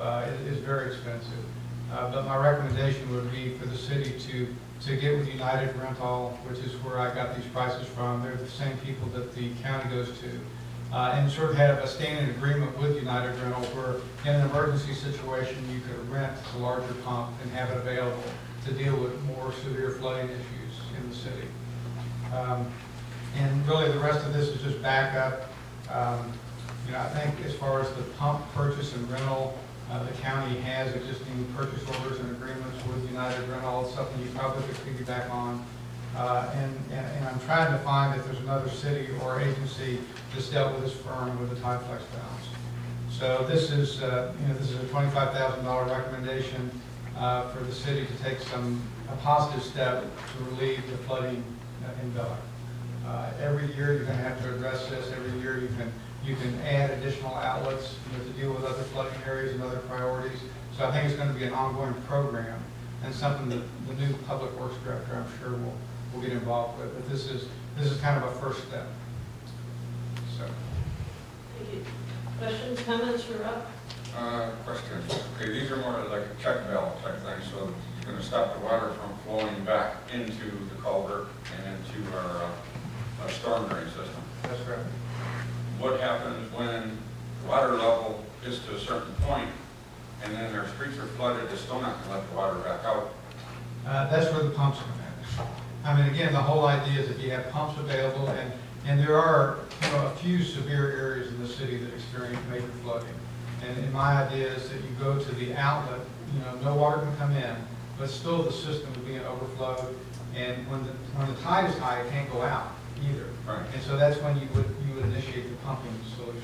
is very expensive. But my recommendation would be for the city to get with United Rental, which is where I got these prices from. They're the same people that the county goes to. And sort of have a standing agreement with United Rental where in an emergency situation you could rent a larger pump and have it available to deal with more severe flooding issues in the city. And really the rest of this is just backup. You know, I think as far as the pump purchase and rental, the county has existing purchase orders and agreements with United Rental. It's something you probably could piggyback on. And I'm trying to find if there's another city or agency that's dealt with this firm with a Tide Flex balance. So this is, you know, this is a $25,000 recommendation for the city to take a positive step to relieve the flooding in Bellick. Every year you're going to have to address this. Every year you can add additional outlets, you know, to deal with other flooding areas and other priorities. So I think it's going to be an ongoing program and something that the new public works director, I'm sure, will get involved with. But this is kind of a first step. So. Thank you. Questions, comments, or up? Questions. Okay, these are more like a check valve type thing, so you're going to stop the water from flowing back into the culvert and into our storm drain system. That's correct. What happens when the water level is to a certain point and then our streets are flooded, it's still not going to let the water back out? That's where the pumps come in. I mean, again, the whole idea is that you have pumps available, and there are, you know, a few severe areas in the city that experience major flooding. And my idea is that you go to the outlet, you know, no water can come in, but still the system is being overflowed. And when the tide is high, it can't go out either. Right. And so that's when you would initiate the pumping solution.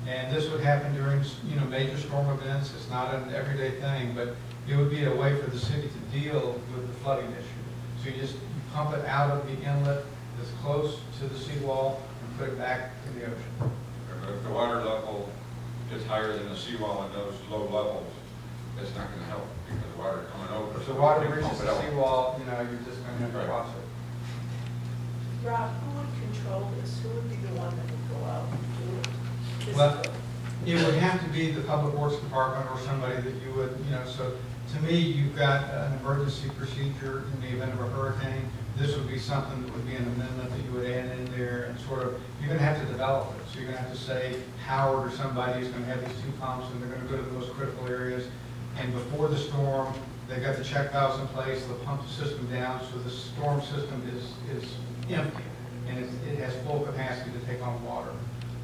And this would happen during, you know, major storm events. It's not an everyday thing, but it would be a way for the city to deal with the flooding issue. So you pump it out of the inlet that's close to the seawall and put it back in the ocean. If the water level is higher than the seawall at those low levels, it's not going to help because the water coming over. If the water reaches the seawall, you know, you're just going to have to cross it. Rob, who would control this? Who would be the one that would go out and do it? Well, it would have to be the Public Works Department or somebody that you would, you know, so to me, you've got an emergency procedure in the event of a hurricane. This would be something that would be an amendment that you would add in there and sort of, you're going to have to develop it. So you're going to have to say Howard or somebody is going to have these 2 pumps and they're going to go to the most critical areas. And before the storm, they've got the check valves in place, they'll pump the system down so the storm system is empty and it has full capacity to take on water.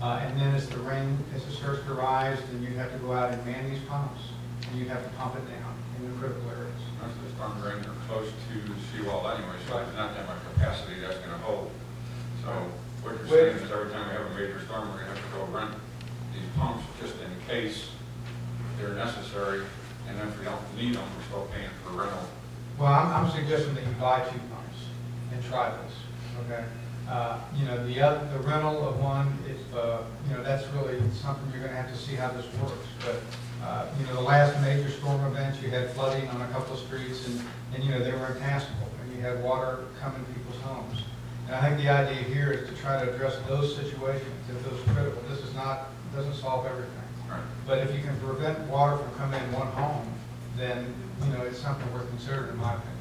And then as the rain, as it starts to rise, then you have to go out and man these pumps and you have to pump it down in the critical areas. Most of the storm drains are close to the seawall anyway, so there's not that much capacity that's going to hold. So what you're saying is every time we have a major storm, we're going to have to go rent these pumps just in case they're necessary, and then if we don't need them, we're still paying for rental. Well, I'm suggesting that you buy 2 pumps and try this, okay? You know, the rental of one, if, you know, that's really something you're going to have to see how this works. But, you know, the last major storm event, you had flooding on a couple of streets and you know, they were impassable and you had water coming to people's homes. And I think the idea here is to try to address those situations, if those are critical. This is not, doesn't solve everything. Right. But if you can prevent water from coming in one home, then, you know, it's something worth considering, in my opinion.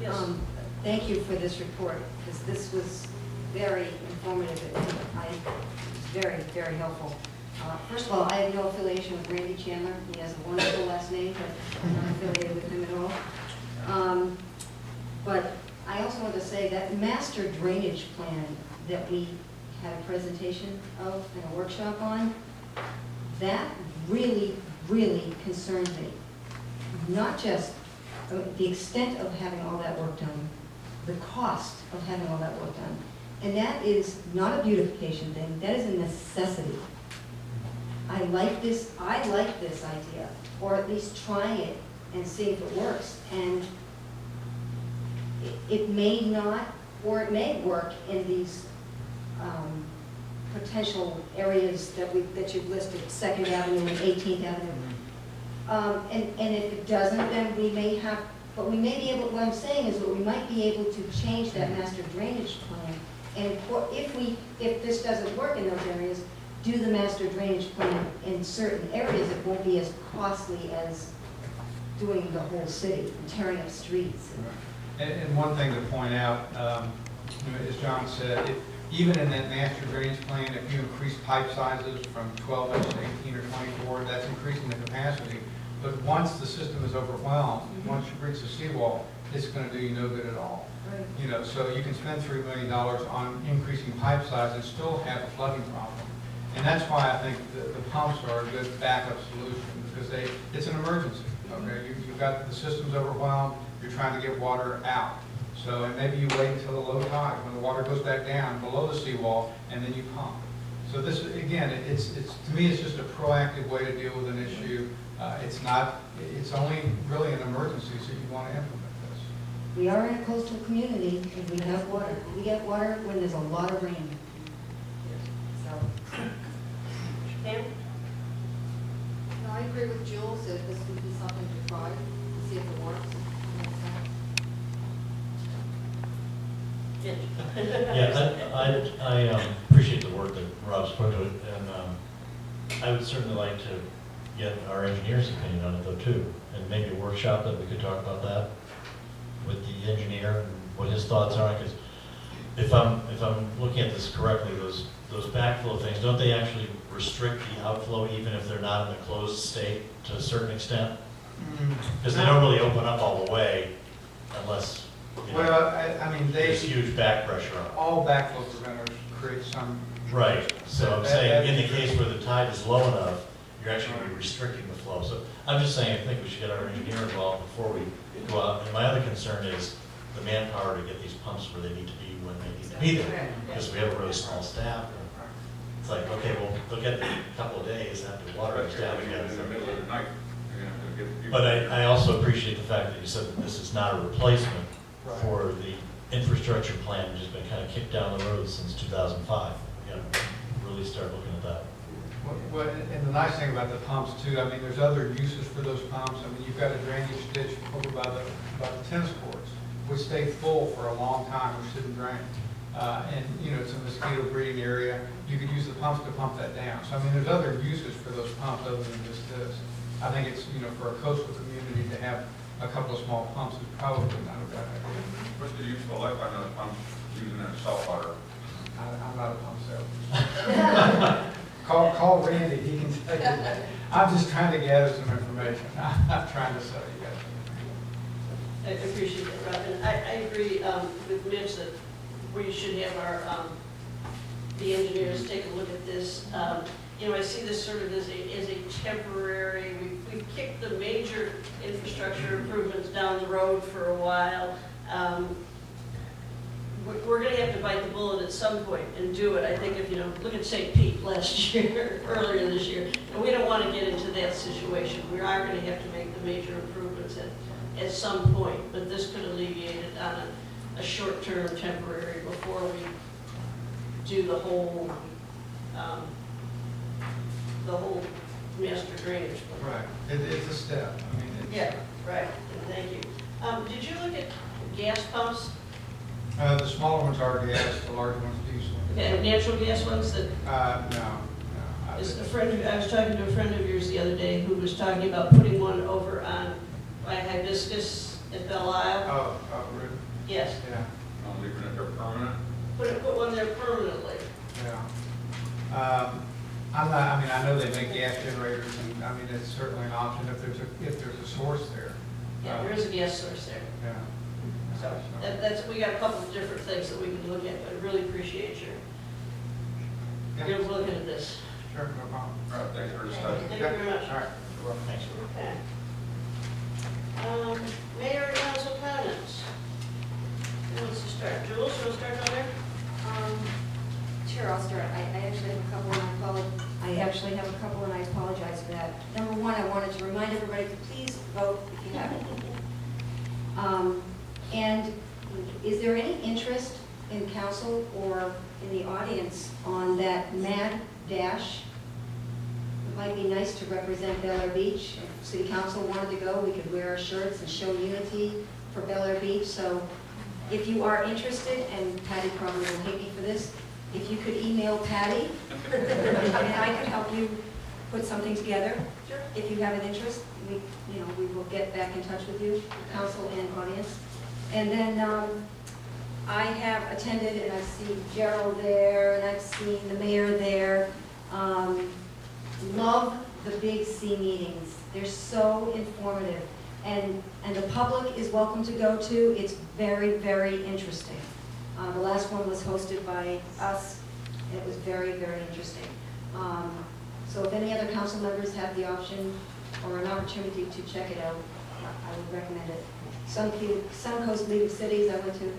Yes. Thank you for this report, because this was very informative and very, very helpful. First of all, I have no affiliation with Randy Chandler. He has a wonderful last name, but I'm not affiliated with him at all. But I also want to say that master drainage plan that we had a presentation of and a workshop on, that really, really concerns me. Not just the extent of having all that work done, the cost of having all that work done. And that is not a beautification thing, that is a necessity. I like this idea, or at least trying it and seeing if it works. And it may not, or it may work in these potential areas that you've listed, 2nd Avenue and 18th Avenue. And if it doesn't, then we may have, but we may be able, what I'm saying is that we might be able to change that master drainage plan. And if this doesn't work in those areas, do the master drainage plan in certain areas. It won't be as costly as doing the whole city and tearing up streets. And one thing to point out, as John said, even in that master drainage plan, if you increase pipe sizes from 12 inch to 18 or 24, that's increasing the capacity. But once the system is overwhelmed, once you breach the seawall, it's going to do you no good at all. Right. So you can spend $3 million on increasing pipe size and still have a flooding problem. And that's why I think the pumps are a good backup solution, because it's an emergency. Okay, you've got the system's overwhelmed, you're trying to get water out. So, and maybe you wait until the low tide, when the water goes back down below the seawall, and then you pump. So this, again, it's to me, it's just a proactive way to deal with an issue. It's only really an emergency, so you want to implement this. We are in a coastal community, and we have water. We get water when there's a lot of rain. So, Pam? No, I agree with Jules that this would be something to try, to see if it works. Yeah, I appreciate the work that Rob's put into it, and I would certainly like to get our engineer's opinion on it though too, and maybe a workshop that we could talk about that with the engineer and what his thoughts are, because if I'm looking at this correctly, those backflow things, don't they actually restrict the outflow even if they're not in a closed state to a certain extent? Because they don't really open up all the way unless, Well, I mean, there's huge back pressure on them. all backflow preventers create some. Right, so I'm saying in the case where the tide is low enough, you're actually going to be restricting the flow. So I'm just saying, I think we should get our engineer involved before we go out. And my other concern is the manpower to get these pumps where they need to be when they need to be there. Because we have a really small staff. It's like, okay, well, they'll get there a couple of days after the water goes down. In the middle of the night, you're gonna have to get people. But I also appreciate the fact that you said that this is not a replacement for the infrastructure plan, which has been kind of kicked down the road since 2005. We got to really start looking at that. Well, and the nice thing about the pumps too, I mean, there's other uses for those pumps. I mean, you've got a drainage ditch over by the tennis courts, which stayed full for a long time, which didn't drain. And, it's a mosquito breeding area. You could use the pumps to pump that down. So, I mean, there's other uses for those pumps other than just this. I think it's, for a coastal community to have a couple of small pumps is probably not a bad idea. What's the useful life on those pumps using that salt water? I'm not a pump salesman. Call Randy, he can tell you that. I'm just trying to gather some information. I'm not trying to sell you guys anything. I appreciate that, Rob, and I agree with Mitch that we should have our, the engineers take a look at this. I see this sort of as a temporary, we've kicked the major infrastructure improvements down the road for a while. We're going to have to bite the bullet at some point and do it. I think if, look at St. Pete last year, earlier this year, and we don't want to get into that situation. We are going to have to make the major improvements at some point, but this could alleviate it on a short-term temporary before we do the whole master drainage plan. Right, it's a step. I mean, Yeah, right, thank you. Did you look at gas pumps? The smaller ones are gas, the larger ones diesel. Okay, natural gas ones that, No. I was talking to a friend of yours the other day who was talking about putting one over on, by Hibiscus at Belle Isle. Oh, really? Yes, Yeah, I'm leaving it there permanent. put one there permanently. yeah. I know they make gas generators, and, it's certainly an option if there's a source there. Yeah, there is a gas source there. Yeah. So we got a couple of different things that we can look at, but I really appreciate your looking at this. Sure, no problem. All right, thanks for the study. Thank you very much. All right, you're welcome. Thanks. Okay. Mayor and council comments. Who wants to start? Jules, you want to start on there? Sure, I'll start. I actually have a couple, and I apologize for that. Number one, I wanted to remind everybody to please vote if you haven't. And is there any interest in council or in the audience on that Mad Dash. It might be nice to represent Bel Air Beach. If city council wanted to go, we could wear our shirts and show unity for Bel Air Beach. So if you are interested, and Patty probably will hate me for this, if you could email Patty, and I could help you put something together. Sure. If you have an interest, we will get back in touch with you, council and audience. And then I have attended, and I've seen Gerald there, and I've seen the mayor there. Love the Big C meetings. They're so informative. And the public is welcome to go to. It's very, very interesting. The last one was hosted by us. It was very, very interesting. So if any other council members have the option or an opportunity to check it out, I would recommend it. Suncoast League of Cities I went to,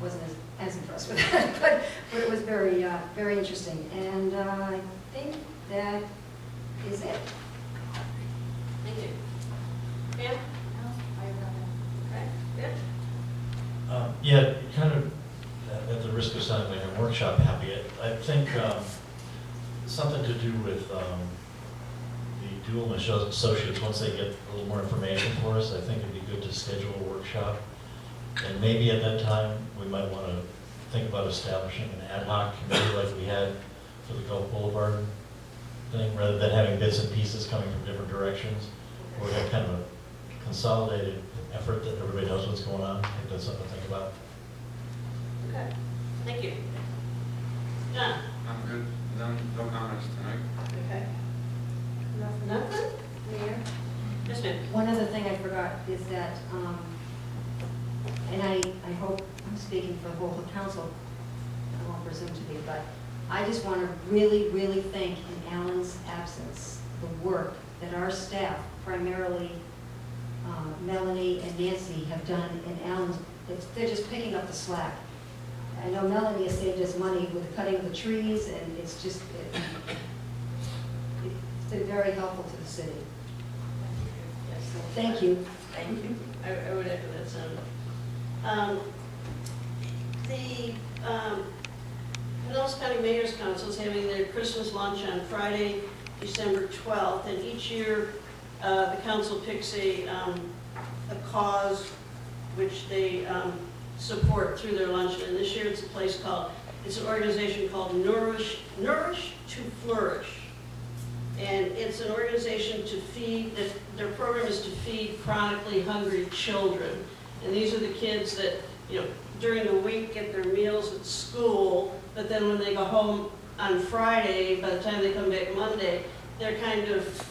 wasn't as impressed with that, but it was very, very interesting. And I think that is it. Thank you. Pam? Okay, good. Yeah, kind of, at the risk of sounding like a workshop happy, I think something to do with the Dual Associates, once they get a little more information for us, I think it'd be good to schedule a workshop. And maybe at that time, we might want to think about establishing an ad hoc committee like we had for the Gulf Boulevard thing, rather than having bits and pieces coming from different directions. Where we have kind of a consolidated effort that everybody knows what's going on. I think that's something to think about. Okay, thank you. John? I'm good. No comments tonight. Okay. Nothing? Mayor? Yes, ma'am. One other thing I forgot is that, and I hope I'm speaking for the whole council, I won't presume to be, but I just want to really, really thank in Alan's absence, the work that our staff, primarily Melanie and Nancy, have done in Alan's. They're just picking up the slack. I know Melanie has saved us money with the cutting of the trees, and it's just, it's been very helpful to the city. Yes. So thank you. Thank you. I would echo that sentiment. The Pinellas County Mayor's Council is having their Christmas lunch on Friday, December 12th, and each year the council picks a cause which they support through their luncheon. And this year it's it's an organization called Nourish to Flourish. And it's an organization to feed, their program is to feed chronically hungry children. And these are the kids that, during the week get their meals at school, but then when they go home on Friday, by the time they come back Monday, they're kind of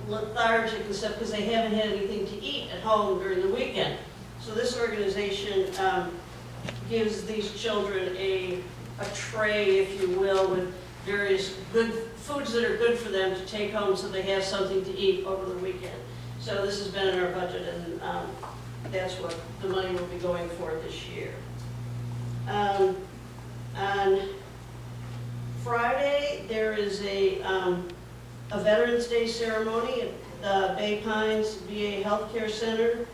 lethargic and stuff because they haven't had anything to eat at home during the weekend. So this organization gives these children a tray, if you will, with various good foods that are good for them to take home so they have something to eat over the weekend. So this has been in our budget, and that's what the money will be going for this year. On Friday, there is a Veterans Day ceremony at the Bay Pines VA Healthcare Center.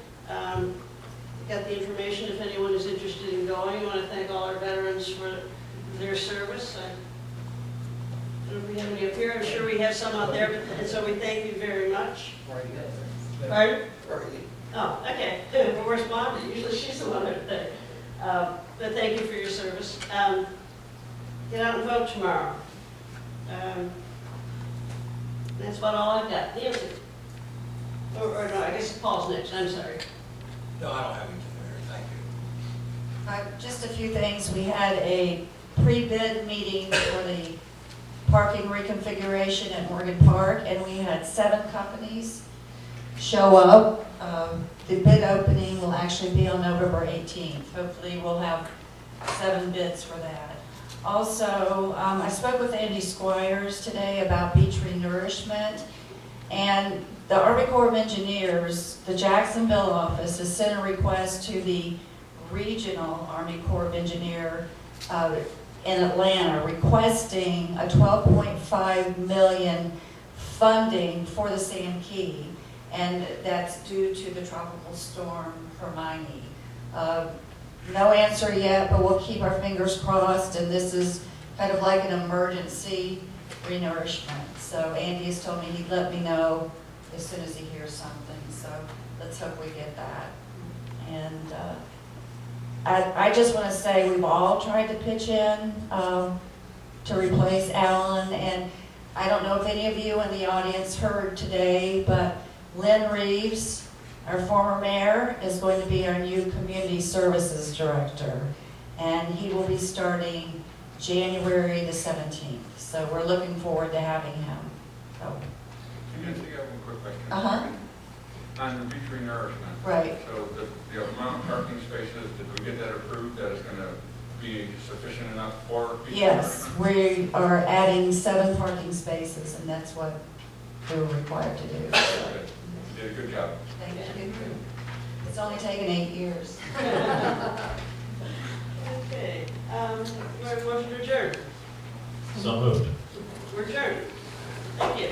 Got the information if anyone is interested in going. I want to thank all our veterans for their service. I don't know if we have any up here. I'm sure we have some out there, and so we thank you very much. Pardon? Oh, okay. Well, where's Mom? Usually she's the one that thank. But thank you for your service. Get out and vote tomorrow. That's about all I've got. Nancy? Or no, I guess Paul's next. I'm sorry. No, I don't have anything there, thank you. Just a few things. We had a pre-bid meeting for the parking reconfiguration at Morgan Park, and we had 7 companies show up. The bid opening will actually be on November 18th. Hopefully we'll have 7 bids for that. Also, I spoke with Andy Squires today about beach renourishment, and the Army Corps of Engineers, the Jacksonville office, has sent a request to the regional Army Corps of Engineer in Atlanta requesting a $12.5 million funding for the Sand Key, and that's due to the tropical storm Hermione. No answer yet, but we'll keep our fingers crossed, and this is kind of like an emergency renourishment. So Andy has told me he'd let me know as soon as he hears something, so let's hope we get that. And I just want to say we've all tried to pitch in to replace Alan, and I don't know if any of you in the audience heard today, but Lynn Reeves, our former mayor, is going to be our new community services director, and he will be starting January the 17th. So we're looking forward to having him. So, Nancy, I have one quick question. Uh-huh. On the beach renourishment. Right. So the amount of parking spaces, did we get that approved, that is gonna be sufficient enough for beach yes, renourishment? we are adding 7 parking spaces, and that's what we're required to do. So, Okay. You did a good job. thank you. It's only taken 8 years. Okay, we have a motion to adjourn. So moved. We're adjourned. Thank you.